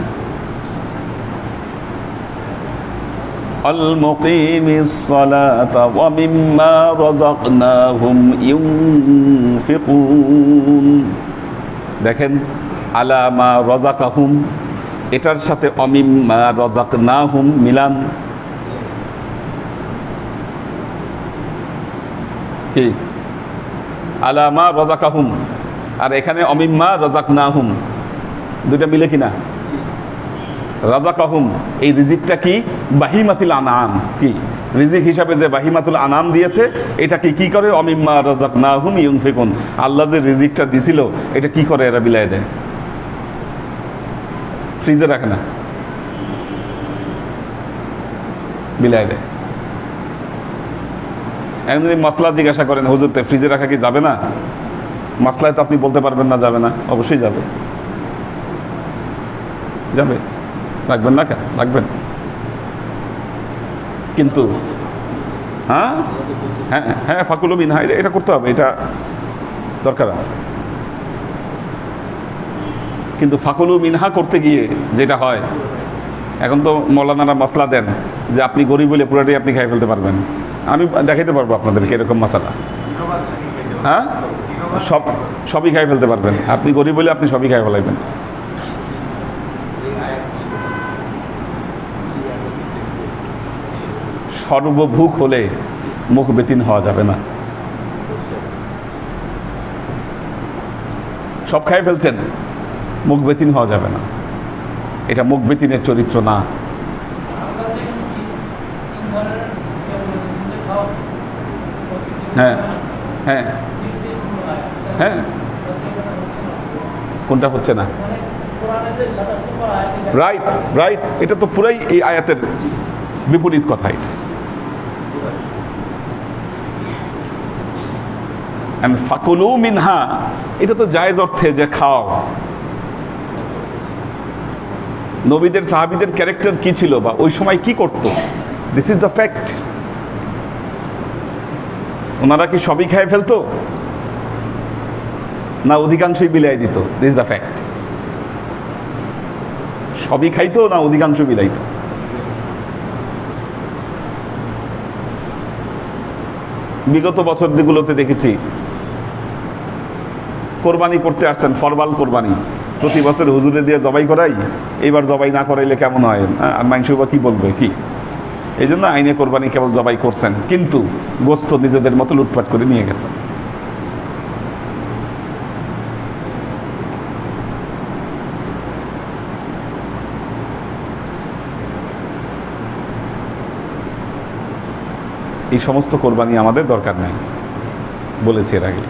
Speaker 1: আল মুকিমিস সালাতা ওয়া মিম্মা রাযাকনাহুম ইউনফিকুন। দেখেন, আলা মা রাযাকাহুম, এটার সাথে অমিম্মা রাযাকনাহুম মিলান। কি? আলা মা রাযাকাহুম, আর এখানে অমিম্মা রাযাকনাহুম, দুইটা মিলে কিনা? রাযাকাহুম, এই রিজিকটা কি? বাহিমাতুল আনআম, কি রিজিক হিসাবে যে বাহিমাতুল আনআম দিয়েছে, এটাকে কি করে? অমিম্মা রাযাকনাহুম ইউনফিকুন, আল্লাহ যে রিজিকটা দিছিল এটা কি করে? এরা বিলায় দেয়, ফ্রিজে রাখে না, বিলায় দেয়। এখন যদি মাসলা জিজ্ঞাসা করেন, হুজুর ফ্রিজে রাখা কি যাবে না? মাসলায় তো আপনি বলতে পারবেন না যাবে না, অবশ্যই যাবে, যাবে। রাখবেন না কেন? রাখবেন। কিন্তু হ্যাঁ হ্যাঁ হ্যাঁ ফাকুলু মিনহা, এটা করতে হবে, এটা দরকার আছে। কিন্তু ফাকুলু মিনহা করতে গিয়ে যেটা হয়, এখন তো মৌলানারা মাসলা দেন যে আপনি গরিব বলে পুরোটাই আপনি খাই ফেলতে পারবেন। আমি দেখাইতে পারবো আপনাদেরকে এরকম মাসালা, হ্যাঁ সবই খাই ফেলতে পারবেন। আপনি গরিব বলে আপনি সবই খাই ফেলাইবেন। সর্বভুক হলে মুখ বেতিন হওয়া যাবে না। সব খাই ফেলছেন, মুখ বেতিন হওয়া যাবে না, এটা মুখ বেতিনের চরিত্র না। হ্যাঁ হ্যাঁ হ্যাঁ, কোনটা হচ্ছে না? রাইট রাইট, এটা তো পুরাই এই আয়াতের বিপরীত কথাই। ফাকুলু মিনহা, এটা তো জায়েজ অর্থে যে খাও। নবীদের সাহাবীদের ক্যারেক্টার কি ছিল বা ওই সময় কি করতো, দিস ইজ দ্য ফ্যাক্ট। ওনারা কি সবই খেয়ে ফেলতো না অধিকাংশই বিলাই দিত? This is the fact. সবই খাইতো না অধিকাংশ বিলাইতো? বিগত বছরগুলোতে দেখেছি কোরবানি করতে আসছেন, ফরমাল কোরবানি, প্রতি বছর হুজুরে দিয়ে জবাই করাই, এবার জবাই না করাইলে কেমন হয়, আর মানুষ বা কি বলবে কি, এই জন্য আইনে কোরবানি কেবল জবাই করছেন, কিন্তু গোস্ত নিজেদের মতো লুটপাট করে নিয়ে গেছেন। এই সমস্ত কোরবানি আমাদের দরকার নেই, বলেছি এর আগে।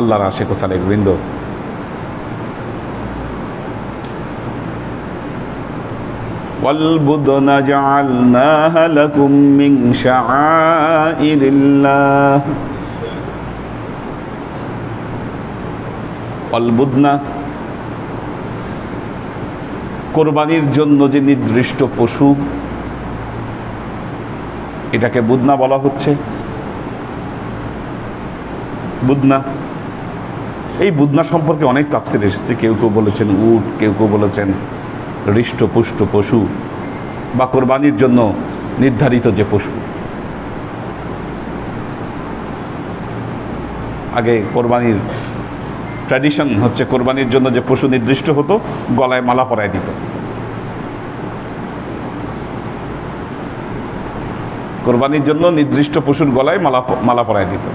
Speaker 1: আল্লাহর আশিক ও সালেক বৃন্দ, والبدن جعلناها لكم من شعائر الله والبدن, কোরবানির জন্য যে নির্দিষ্ট পশু, এটাকে বুদনা বলা হচ্ছে। বুদনা, এই বুদনা সম্পর্কে অনেক তাফসীর এসেছে। কেউ কেউ বলেছেন উট, কেউ কেউ বলেছেন হৃষ্টপুষ্ট পশু বা কোরবানির জন্য নির্ধারিত যে পশু। আগে কোরবানির ট্র্যাডিশন হচ্ছে কোরবানির জন্য যে পশু নির্দিষ্ট হতো গলায় মালা পরায় দিত। কোরবানির জন্য নির্দিষ্ট পশুর গলায় মালা পরায় দিত,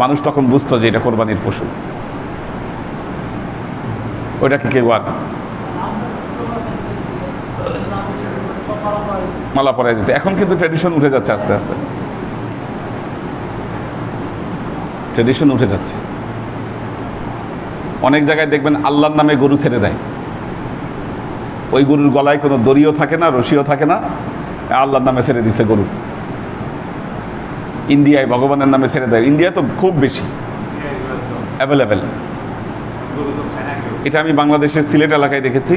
Speaker 1: মানুষ তখন বুঝতো যে এটা কোরবানির পশু। ওইটাকে কেউ আর মালা পরায় দিত। এখন কিন্তু ট্র্যাডিশন উঠে যাচ্ছে, আস্তে আস্তে ট্র্যাডিশন উঠে যাচ্ছে। অনেক জায়গায় দেখবেন আল্লাহর নামে গরু ছেড়ে দেয়, ওই গরুর গলায় কোনো দড়িও থাকে না, রশিও থাকে না, আল্লাহর নামে ছেড়ে দিছে গরু। ইন্ডিয়ায় ভগবানের নামে ছেড়ে দেয়, ইন্ডিয়া তো খুব বেশি অ্যাভেলেবেল। এটা আমি বাংলাদেশের সিলেট এলাকায় দেখেছি।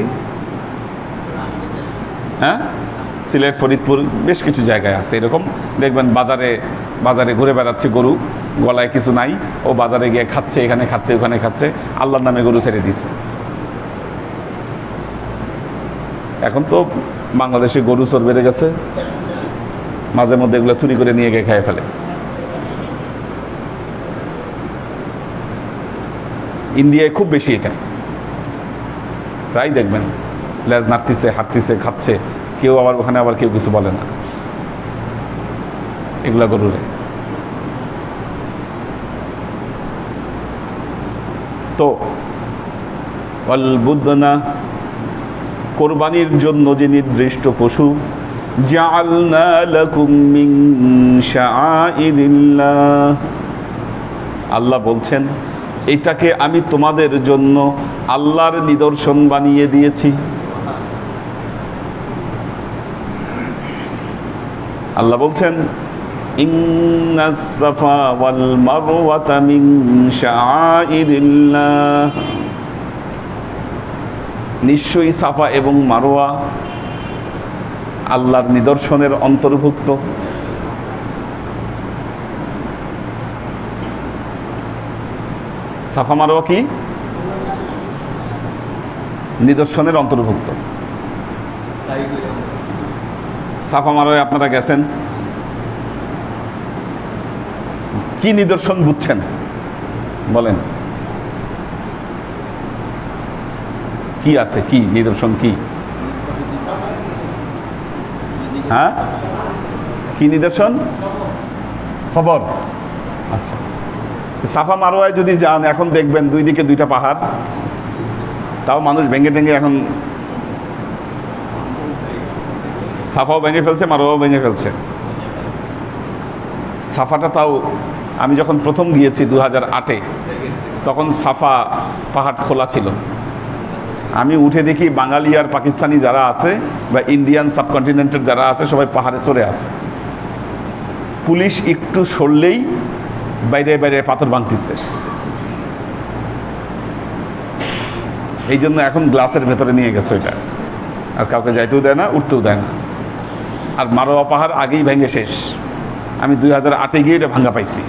Speaker 1: হ্যাঁ, সিলেট, ফরিদপুর, বেশ কিছু জায়গায় আছে এরকম। দেখবেন বাজারে ঘুরে বেড়াচ্ছে গরু, গলায় কিছু নাই, ও বাজারে গিয়ে খাচ্ছে, এখানে খাচ্ছে, ওখানে খাচ্ছে, আল্লাহর নামে গরু ছেড়ে দিচ্ছে। এখন তো বাংলাদেশে গরু চোর বেড়ে গেছে, মাঝে মধ্যে এগুলো চুরি করে নিয়ে গিয়ে খেয়ে ফেলে। ইন্ডিয়ায় খুব বেশি এটা, প্রায় দেখবেন লেজ নাড়তিছে, হাঁটতিছে, খাচ্ছে, কেউ আবার ওখানে আবার কেউ কিছু বলে না। এগুলা গরুরে গোস্ত, ওয়াল বুদনা কোরবানির জন্য যে নির্দিষ্ট পশু, জাআলনা লাকুম মিন শাআইরিল্লাহ, আল্লাহ বলছেন এটাকে আমি তোমাদের জন্য আল্লাহর নিদর্শন বানিয়ে দিয়েছি। আল্লাহ বলছেন ইন্নাস সাফা ওয়াল মারওয়াতা মিন শাআইরিল্লাহ, নিশ্চয়ই সাফা এবং মারওয়া আল্লাহর নিদর্শনের অন্তর্ভুক্ত। সাফা মারওয়া কি? নিদর্শনের অন্তর্ভুক্ত। সাফা মারওয়ায় আপনারা গেছেন, কি নিদর্শন বুঝছেন বলেন? কি আছে, কি নিদর্শন, কি? হ্যাঁ, কি নিদর্শন? সবর। আচ্ছা, সাফা মারওয়ায় যদি যান এখন দেখবেন দুই দিকে দুইটা পাহাড়, তাও মানুষ ভেঙে টেঙে এখন সাফাও ভেঙে ফেলছে, মারওয়াও ভেঙে ফেলছে। সাফাটা তাও আমি যখন প্রথম গিয়েছি 2008-এ, তখন সাফা পাহাড় খোলা ছিল। আমি উঠে দেখি বাঙালি আর পাকিস্তানি যারা আছে বা ইন্ডিয়ান সাবকন্টিনেন্টের যারা আছে সবাই পাহাড়ে চড়ে আছে। পুলিশ একটু সরলেই বাইরে বাইরে পাথর ভাঙতেছে। এই জন্য এখন গ্লাসের ভেতরে নিয়ে গেছে ওইটা, আর কাউকে যাইতেও দেয় না, উঠতেও দেয় না। আর মারোয়া পাহাড় আগেই ভেঙে শেষ। আমি 2008-এ গিয়ে এটা ভাঙা পাইছি।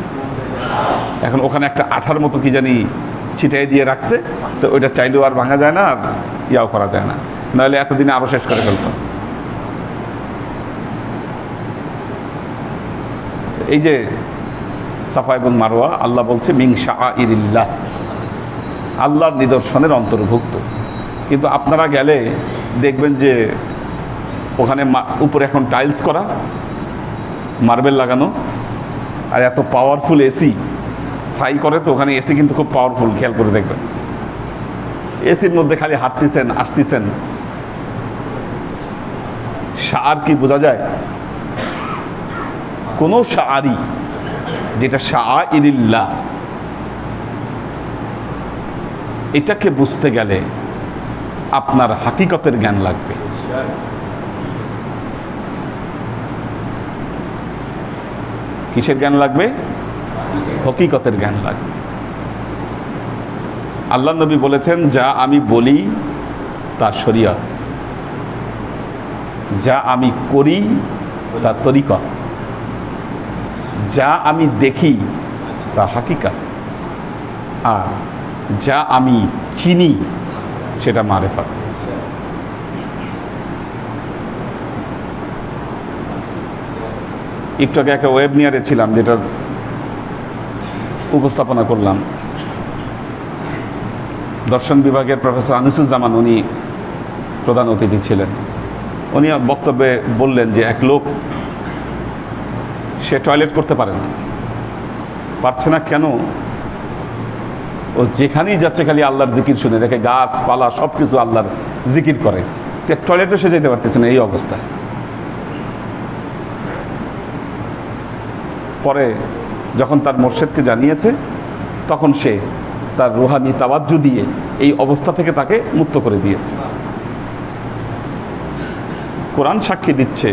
Speaker 1: এখন ওখানে একটা আঠার মতো কি জানি ছিটাই দিয়ে রাখছে, তো ওইটা চাইলেও আর ভাঙা যায় না, আর ইয়াও করা যায় না, নাহলে এতদিনে আরও শেষ করে ফেলত। এই যে সাফা এবং মারওয়া, আল্লাহ বলছে মিন শাআইরিল্লাহ, আল্লাহর নিদর্শনের অন্তর্ভুক্ত। কিন্তু আপনারা গেলে দেখবেন যে ওখানে উপরে এখন টাইলস করা, মার্বেল লাগানো, আর এত পাওয়ারফুল এসি ছাই করে, তো ওখানে এসি কিন্তু খুব পাওয়ারফুল, খেয়াল করে দেখবেন। এসির মধ্যে খালি হাঁটতেছেন আসতেছেন। শাআর কি বোঝা যায়? কোনো শাআরি যেটা শাআইরিল্লাহ, এটাকে বুঝতে গেলে আপনার হাকিকতের জ্ঞান লাগবে। কিসের জ্ঞান লাগবে? হকিকতের জ্ঞান লাগবে। আল্লাহ নবী বলেছেন, যা আমি বলি তা শরিয়ত, যা আমি করি তা তরিকত, যা আমি দেখি তা হাকিকত, আর যা আমি চিনি সেটা মারেফাত। একটু আগে একটা ওয়েব নিয়ারে ছিলাম, যেটার উপস্থাপনা করলাম। দর্শন বিভাগের প্রফেসর আনিসুজ্জামান উনি প্রধান অতিথি ছিলেন। উনি বক্তব্যে বললেন যে এক লোক, সে টয়লেট করতে পারে না। পারছে না কেন? ও যেখানেই যাচ্ছে খালি আল্লাহর জিকির শুনে, দেখে গাছপালা সব কিছু আল্লাহর জিকির করে, টয়লেটে সে যেতে পারতেছে না এই অবস্থায়। পরে যখন তার মোর্শেদকে জানিয়েছে, তখন সে তার রুহানি তাওয়াজ্জু দিয়ে এই অবস্থা থেকে তাকে মুক্ত করে দিয়েছে। কোরআন সাক্ষী দিচ্ছে,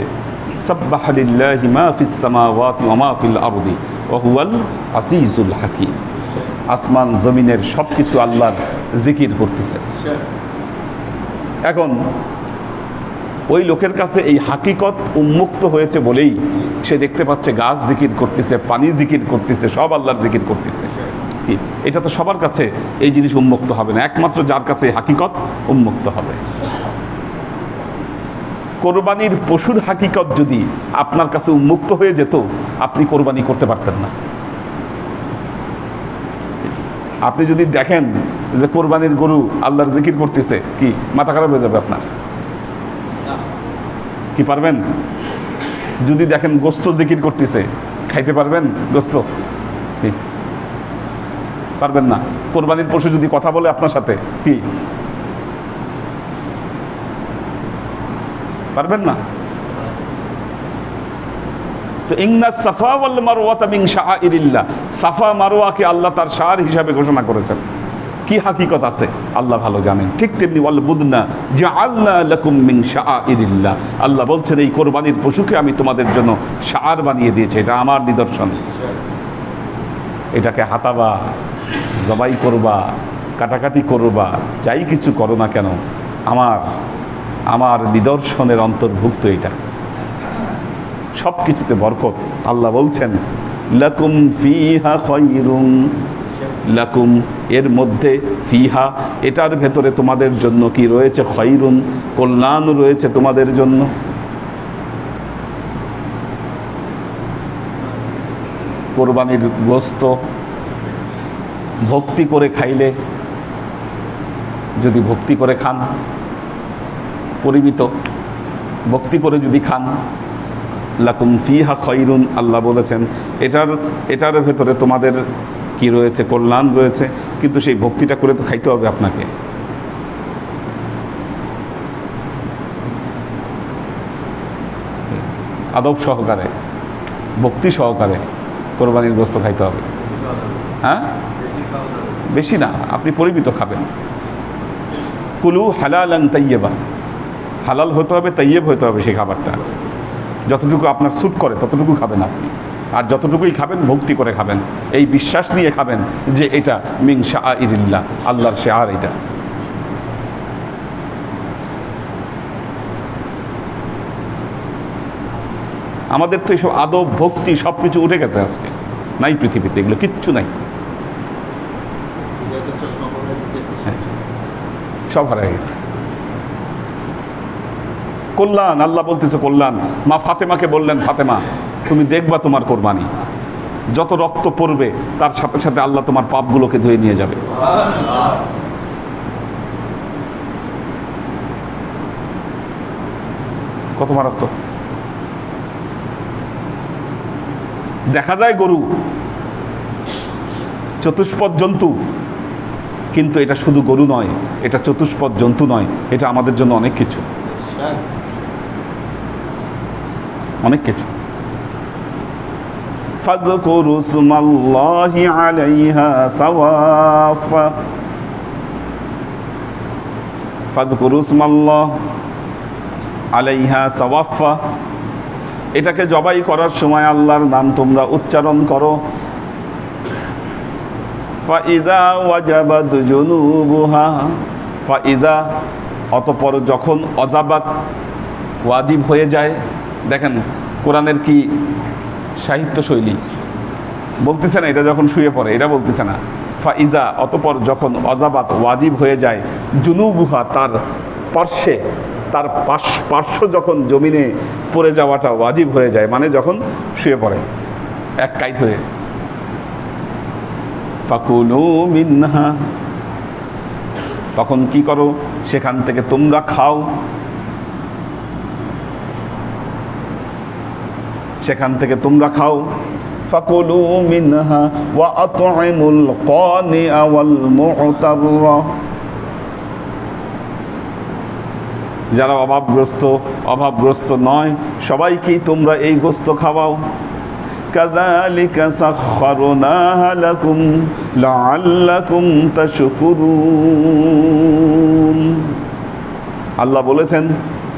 Speaker 1: সাব্বাহা লিল্লাহি মা ফিস সামাওয়াতি ওয়া মা ফিল আরদি ওয়া হুয়াল আসিজুল হাকীম। আসমান জমিনের সব কিছু আল্লাহর জিকির করতেছে। এখন ওই লোকের কাছে এই হাকিকত উন্মুক্ত হয়েছে বলেই সে দেখতে পাচ্ছে গাছ জিকির করতেছে, পানি জিকির করতেছে, সব আল্লাহর জিকির করতেছে। কি এটা তো সবার কাছে এই জিনিস উন্মুক্ত হবে না, একমাত্র যার কাছে হাকিকত উন্মুক্ত হবে। কোরবানির পশুর হাকিকত যদি আপনার কাছে উন্মুক্ত হয়ে যেত, আপনি কোরবানি করতে পারতেন না। আপনি যদি দেখেন যে কোরবানির গরু আল্লাহর জিকির করতেছে, কি মাথা খারাপ হয়ে যাবে আপনার? কি পারবেন? যদি দেখেন গোস্ত জিকির করতেছে, খাইতে পারবেন গোস্ত? পারবেন না। কোরবানির পশু যদি কথা বলে আপনার সাথে, কি পারবেন না? তো ইন্না সাফা ওয়াল মারওয়াতা মিন শাআইরিল্লাহ, সাফা মারওয়াকে আল্লাহ তার শাআর হিসাবে ঘোষণা করেছেন। কি হাকিকত আছে আল্লাহ ভালো জানেন। ঠিক তেমনি ওয়াল বুদনা জাআলনা লাকুম মিন শাআইরিল্লাহ, আল্লাহ বলছেন এই কোরবানির পশুকে আমি তোমাদের জন্য শাআর বানিয়ে দিয়েছি, এটা আমার নিদর্শন। এটাকে হাতাবা, জবাই করবা, কাটাকাটি করবা, যাই কিছু করো না কেন, আমার নিদর্শনের অন্তর্ভুক্ত এটা। সব কিছুতে বরকত। আল্লাহ বলছেন লাকুম ফিহা খায়রুন, লাকুম এর মধ্যে, ফিহা এটার ভেতরে তোমাদের জন্য কি রয়েছে, খায়রুন কল্যাণ রয়েছে তোমাদের জন্য। কোরবানির গোশত ভক্তি করে খাইলে, যদি ভক্তি করে খান, পরিমিত ভক্তি করে যদি খান, লাকুম ফিহা খায়রুন, আল্লাহ বলেছেন এটার ভেতরে তোমাদের কি রয়েছে, কল্যাণ রয়েছে। কিন্তু সেই ভক্তিটা করে তো খাইতে হবে আপনাকে। আদব সহকারে, ভক্তি সহকারে কোরবানির গোশত খাইতে হবে। হ্যাঁ, বেশি না, আপনি পরিমিত খাবেন। কুলু হালালান তাইয়্যিবা, হালাল হতে হবে, তাইয়্যিব হতে হবে সেই খাবারটা। যতটুকু আপনার স্যুট করে ততটুকু খাবেন আপনি, আর যতটুকুই খাবেন ভক্তি করে খাবেন, এই বিশ্বাস নিয়ে খাবেন যে এটা মিন শাআইরিল্লাহ, আল্লাহর শাআর এটা। আমাদের তো এইসব আদব ভক্তি সব কিছু উঠে গেছে আজকে, নাই পৃথিবীতে, এগুলো কিচ্ছু নাই, সব হারিয়ে গেছে। কল্যাণ, আল্লাহ বলতেছে কল্যাণ। মা ফাতেমাকে বললেন, ফাতেমা তুমি দেখবা তোমার কোরবানি, যত রক্ত পড়বে তার সাথে সাথে আল্লাহ তোমার পাপগুলোকে ধুয়ে নিয়ে যাবে। কত মারাত্মক। দেখা যায় গরু চতুষ্পদ জন্তু, কিন্তু এটা শুধু গরু নয়, এটা চতুষ্পদ জন্তু নয়, এটা আমাদের জন্য অনেক কিছু, অনেক কিছু। ফাযকুরু ইসমাল্লাহি আলাইহা সাওয়াফা, ফাযকুরু ইসমাল্লাহ আলাইহা সাওয়াফা, এটাকে জবাই করার সময় আল্লাহর নাম তোমরা উচ্চারণ করো। ফাইদা ওয়াজাবাত জুনুবুহা, ফাইদা অতঃপর যখন, অজাবাত ওয়াজিব হয়ে যায়। দেখেন কোরআনের কি সাহিত্য শৈলী, বলতেছে না এটা যখন শুয়ে পড়ে, এটা বলতেছে না। ফাইজা অতঃপর যখন, অজাবাত ওয়াজিব হয়ে যায়, জুনুবুহা তার পার্শ্বে, তার পার্শ্ব যখন জমিনে পড়ে যাওয়াটা ওয়াজিব হয়ে যায়, মানে যখন শুয়ে পড়ে এক কাইত হয়ে। ফাকুলু মিনহা, তখন কি করো, সেখান থেকে তোমরা খাও, সেখান থেকে তোমরা খাও। ফাকুলু মিনহা ওয়া আত'ইমুল কানিআ ওয়াল মু'তাররা, যারা অভাবগ্রস্ত নয় সবাইকেই তোমরা এই গোশত খাওয়াও। কাযালিকা সাখখারনাহা লাকুম লাআল্লাকুম তাশকুরুন, আল্লাহ বলেছেন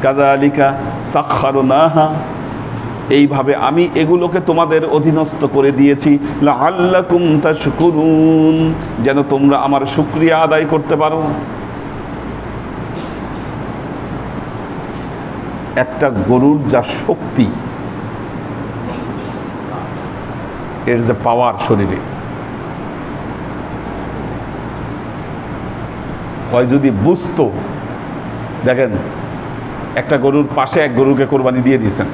Speaker 1: কাযালিকা সাখখারনাহা, এইভাবে আমি এগুলোকে তোমাদের অধীনস্থ করে দিয়েছি, লাআল্লাকুম তাশকুরুন, যেন তোমরা আমার শুকরিয়া আদায় করতে পারো। একটা গরুর যা শক্তি, এর যে পাওয়ার শরীরে, হয় যদি বুঝতো। দেখেন একটা গরুর পাশে এক গরুকে কোরবানি দিয়ে দিয়েছেন,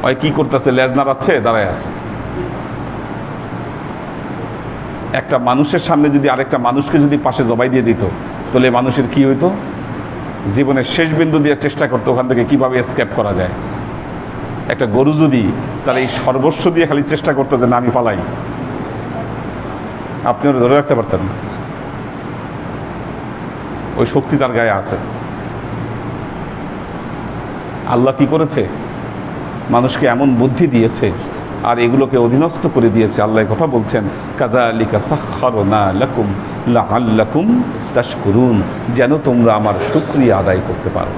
Speaker 1: ওই কি করতেছে, লেজ নাড়াচ্ছে, দাঁড়ায় আছে। একটা মানুষের সামনে যদি আরেকটা মানুষকে যদি পাশে জবাই দিয়ে দিত, তাহলে মানুষের কি হইতো, জীবনের শেষ বিন্দু দিয়ে চেষ্টা করতো ওখান থেকে কিভাবে এসকেপ করা যায়। একটা গরু যদি তার এই সর্বস্ব দিয়ে খালি চেষ্টা করতো যে না আমি পালাই, আপনি ওরা ধরে রাখতে পারতেন না, ওই শক্তি তার গায়ে আছে। আল্লাহ কি করেছে, মানুষকে এমন বুদ্ধি দিয়েছে আর এগুলোকে অধীনস্থ করে দিয়েছে। আল্লাহ কথা বলছেন, কাযালিকা সাখখারনা লাকুম লাআল্লাকুম তাশকুরুন, যেন তোমরা আমার শুকরিয়া আদায় করতে পারো।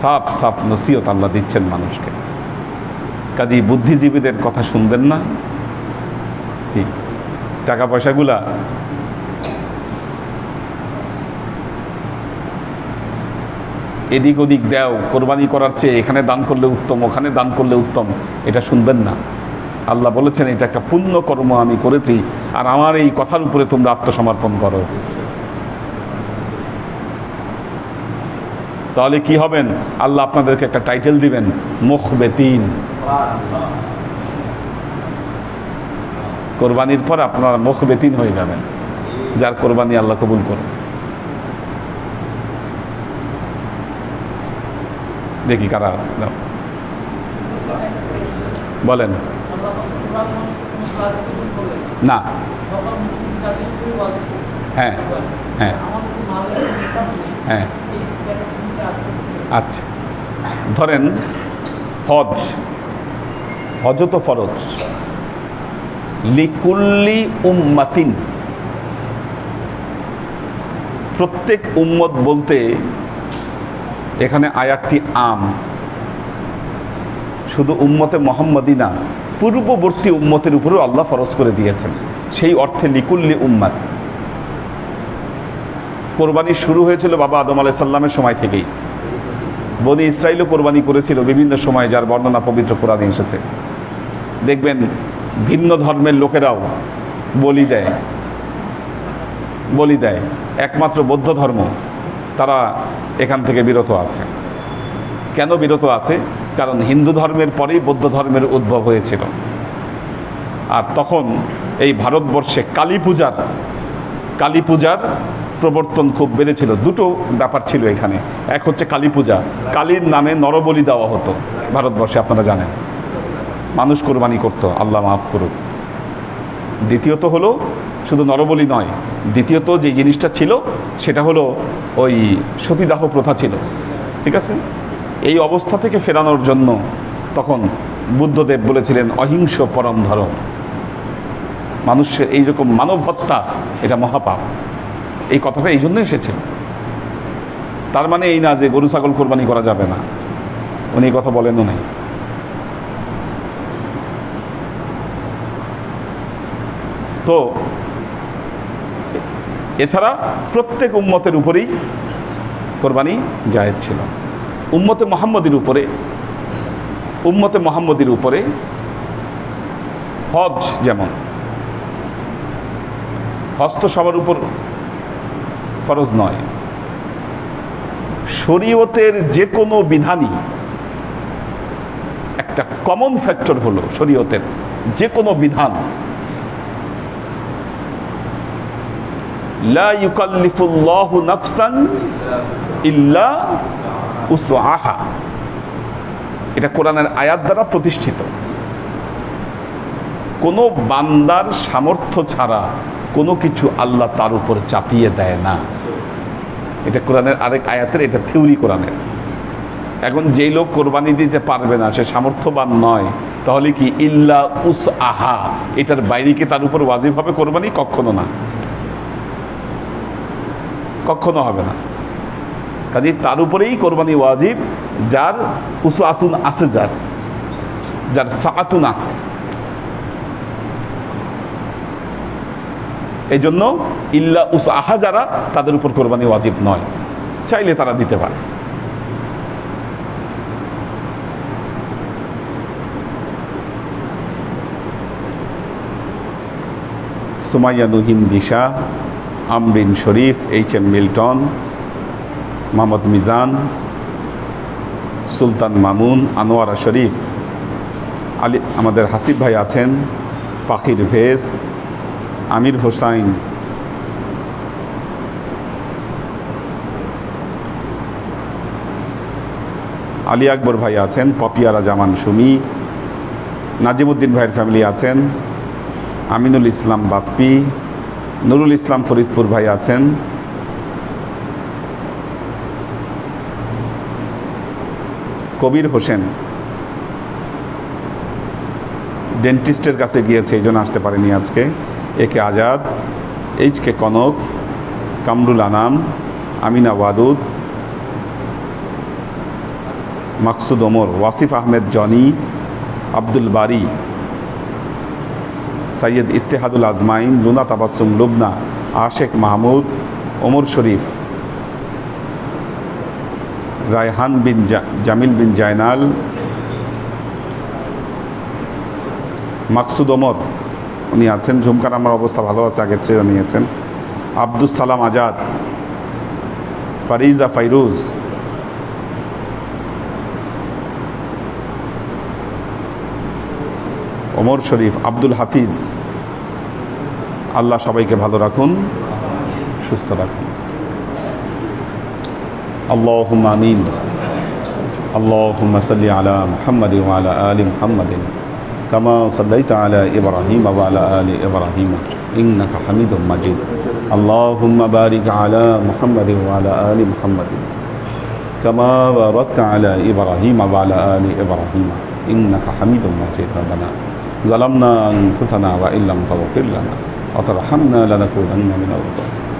Speaker 1: সাফ সাফ নসিহত আল্লাহ দিচ্ছেন মানুষকে। কাজেই বুদ্ধিজীবীদের কথা শুনবেন না। কি টাকা পয়সাগুলা এদিক ওদিক দেও, কোরবানি করার চেয়ে এখানে দান করলে উত্তম, ওখানে দান করলে উত্তম, এটা শুনবেন না। আল্লাহ বলেছেন এটা একটা পুণ্য কর্ম আমি করেছি, আর আমার এই কথার উপরে তোমরা আত্মসমর্পণ করো। তাহলে কি হবেন, আল্লাহ আপনাদেরকে একটা টাইটেল দিবেন, মুখবেতিন। কোরবানির পর আপনারা মুখবেতিন হয়ে যাবেন, যার কোরবানি আল্লাহ কবুল করুন। দেখি কারা আছে, বলেন। না, হ্যাঁ হ্যাঁ হ্যাঁ, আচ্ছা ধরেন হজ, হজও তো ফরজ। লিকুল্লি উম্মাতিন, প্রত্যেক উম্মত বলতে এখানে আয়াতটি আম, শুধু উম্মতে মুহাম্মাদি না, পূর্ববর্তী উম্মতের উপরেও আল্লাহ ফরজ করে দিয়েছেন। সেই অর্থে লিকুল্লি উম্মাত। কোরবানি শুরু হয়েছিল বাবা আদম আলাইহিস সালামের সময় থেকেই। বনি ইসরাইলও কোরবানি করেছিল বিভিন্ন সময়, যার বর্ণনা পবিত্র কোরআনে এসেছে। দেখবেন ভিন্ন ধর্মের লোকেরাও বলি দেয়। একমাত্র বৌদ্ধ ধর্ম তারা এখান থেকে বিরত আছে। কেন বিরত আছে? কারণ হিন্দু ধর্মের পরেই বৌদ্ধ ধর্মের উদ্ভব হয়েছিল। আর তখন এই ভারতবর্ষে কালী পূজার প্রবর্তন খুব বেড়েছিল। দুটো ব্যাপার ছিল এখানে। এক হচ্ছে কালী পূজা, কালীর নামে নরবলি দেওয়া হতো ভারতবর্ষে, আপনারা জানেন। মানুষ কোরবানি করতো, আল্লাহ মাফ করুক। দ্বিতীয়ত হলো শুধু নরবলি নয়, দ্বিতীয়ত যে জিনিসটা ছিল সেটা হলো ওই সতীদাহ প্রথা ছিল, ঠিক আছে? এই অবস্থা থেকে ফেরানোর জন্য তখন বুদ্ধদেব বলেছিলেন অহিংস পরম ধর্ম। মানুষের এইরকম মানব হত্যা এটা মহাপাপ, এই কথাটা এই জন্য এসেছে। তার মানে এই না যে গরু ছাগল কোরবানি করা যাবে না, উনি এই কথা বলেনও নাই। তো এছাড়া প্রত্যেক উম্মতের উপরেই কোরবানি জায়েজ ছিল। উম্মতে মুহাম্মদীর উপরে হজ, যেমন হজ তো সবার উপর ফরজ নয়। শরীয়তের যে কোনো বিধানই একটা কমন ফ্যাক্টর হলো, শরীয়তের যে কোনো বিধান লা ইউকাল্লিফুল্লাহু নাফসান ইল্লা উসআহা, এটা কোরআনের আয়াত দ্বারা প্রতিষ্ঠিত। কোনো বান্দার সামর্থ্য ছাড়া কোনো কিছু আল্লাহ তার উপর চাপিয়ে দেয় না। এটা কোরআনের আরেক আয়াতের, এটা থিওরি কোরআনের। এখন যেই লোক কোরবানি দিতে পারবে না, সে সামর্থ্যবান নয়, তাহলে কি ইল্লা উসআহা এটার বাইরে কি তার উপর ওয়াজিব হবে কোরবানি? কখনো না, কখনো হবে না। কাজেই তার উপরেই কোরবানি ওয়াজিব যার উসআতুন আছে, যার সাআতুন আছে। এই জন্য ইল্লা উসআহা যারা, তাদের উপর কোরবানি ওয়াজিব নয়, চাইলে তারা দিতে পারে। সুমাইয়া নুহিন দিশা, আমরিন শরীফ, এইচ.এম. মিল্টন, মোহাম্মদ মিজান, সুলতান মামুন, আনোয়ারা শরীফ, আলী, আমাদের হাসিব ভাই আছেন, পাখির ভেস, আমির হোসাইন, আলী আকবর ভাই আছেন, পপিয়ারা জামান সুমি, নাজিমুদ্দিন ভাইয়ের ফ্যামিলি আছেন, আমিনুল ইসলাম বাপ্পি, নুরুল ইসলাম ফরিদপুর ভাই আছেন, কবির হোসেন ডেন্টিস্টের কাছে গিয়েছে, এই জন্য আসতে পারেনি আজকে। A K Azad, H K Konok, Kamrul Anam, Amina Wadud, Maksud Omar, Wasif Ahmed Jony, Abdul Bari, Syed Ittehadul Azmain, Luna Tabassum Lubna, আশেক মাহমুদ, ওমর শরীফ, রায়হান বিন জামিল বিন জায়নাল, মাকসুদ ওমর উনি আছেন। ঝুমকার আমার অবস্থা ভালো আছে, আগের চেয়ে জানিয়েছেন। আব্দুস সালাম আজাদ, ফারিজা ফাইরুজ, ওমর শরীফ, আব্দুল হাফিজ। আল্লাহ সবাইকে ভালো রাখুন, সুস্থ রাখুন। আল্লাহুম্মা আমিন। আল্লাহুম্মা সাল্লি আলা মুহাম্মাদিন ওয়া আলা আলি মুহাম্মাদিন কামা সাল্লাইতা আলা ইব্রাহিম ওয়া আলা আলি ইব্রাহিম ইন্নাকা হামিদুম মাজিদ। আল্লাহুম্মা বারিক আলা মুহাম্মাদিন ওয়া আলা আলি মুহাম্মাদিন কামা বারাকতা আলা ইব্রাহিম ওয়া আলা আলি ইব্রাহিম ইন্নাকা হামিদুম মাজিদ। রব্বানা ظلمنا أنفسنا وإن لم تغفر لنا وترحمنا لنكونن من الخاسرين.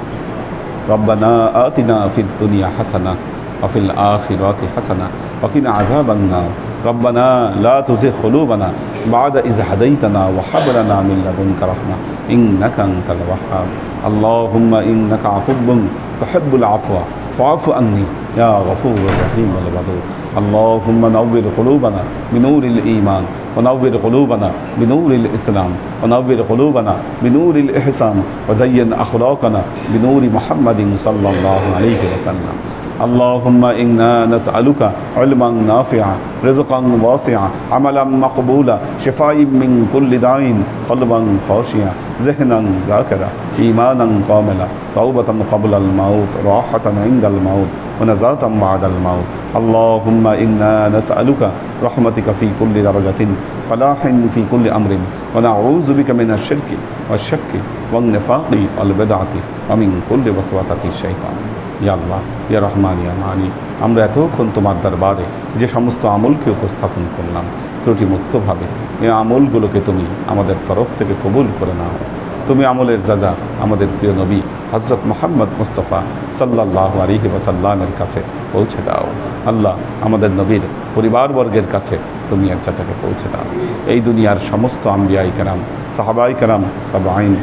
Speaker 1: ربنا آتنا في الدنيا حسنة وفي الآخرة حسنة وقنا عذاب النار. ربنا لا تزغ قلوبنا بعد إذ هديتنا وهب لنا من لدنك رحمة إنك أنت الوهاب. اللهم إنك عفو تحب العفو فاعف عني يا غفور رحيم الودود. اللهم نور قلوبنا بنور الإيمان ونور قلوبنا بنور الإسلام ونور قلوبنا بنور الإحسان وزين أخلاقنا بنور محمد صلى الله عليه وسلم. اللهم إنا نسألك علما نافعا رزقا واسعا عملا مقبولا شفاء من كل داء قلبا خاشعا ذهنا ذاكرا إيمانا كاملا توبة قبل الموت راحة عند الموت ونجاة بعد الموت. اللهم إنا نسألك رحمتك في كل درجة فلاح في كل أمر ونعوذ بك من الشرك والشك والنفاق والبدعة ومن كل وسوسة الشيطان. ইয়া আল্লাহ, ইয়া রহমান, ইয়া মানি, আমরা এতক্ষণ তোমার দরবারে যে সমস্ত আমলকে উপস্থাপন করলাম ত্রুটিমুক্তভাবে, এই আমলগুলোকে তুমি আমাদের তরফ থেকে কবুল করে নাও। তুমি আমলের যাজা আমাদের প্রিয় নবী হযরত মুহাম্মদ মুস্তাফা সাল্লাল্লাহু আলাইহি ওয়াসাল্লামের কাছে পৌঁছে দাও। আল্লাহ, আমাদের নবীর পরিবারবর্গের কাছে তুমি এর চাচাকে পৌঁছে দাও। এই দুনিয়ার সমস্ত আম্বিয়াই কেরাম, সাহাবাই কেরাম, তাবেঈন,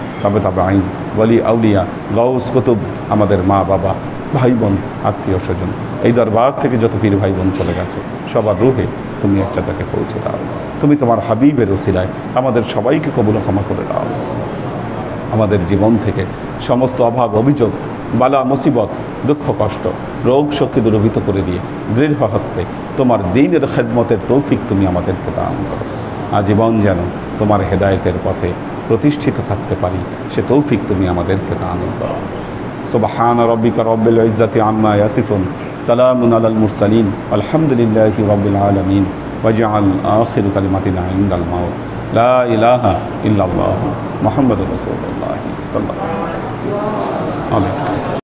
Speaker 1: তাবেঈন, ওয়ালি আউলিয়া, গাউস কুতুব, আমাদের মা বাবা, ভাই বোন, আত্মীয় স্বজন, এই দরবার থেকে যত পীর ভাই বোন চলে গেছে সবার রূহে তুমি এক চাচাকে পৌঁছে দাও। তুমি তোমার হাবিবের ওসিলায় আমাদের সবাইকে কবুল ক্ষমা করে দাও। আমাদের জীবন থেকে সমস্ত অভাব, অভিযোগ, বালা, মুসিবত, দুঃখ, কষ্ট, রোগ শোককে দূরীভূত করে দিয়ে দৃঢ় হস্তে তোমার দ্বীনের খেদমতের তৌফিক তুমি আমাদেরকে দান করো। আজীবন যেন তোমার হেদায়েতের পথে প্রতিষ্ঠিত থাকতে পারি, সে তৌফিক তুমি আমাদেরকে দান করো। সুবহান রাব্বিকা রাব্বিল ইজ্জাতি আম্মা ইয়াসিফুন সালামুন আলাল মুরসালিন আলহামদুলিল্লাহি রাব্বিল আলামিন ওয়াজআল আখিরু কালিমাতিনা ইনদাল মাউত লা ইলাহা ইল্লাল্লাহ মুহাম্মাদুর রাসূলুল্লাহ সাল্লাল্লাহু আলাইহি ওয়াসাল্লাম। আমিন।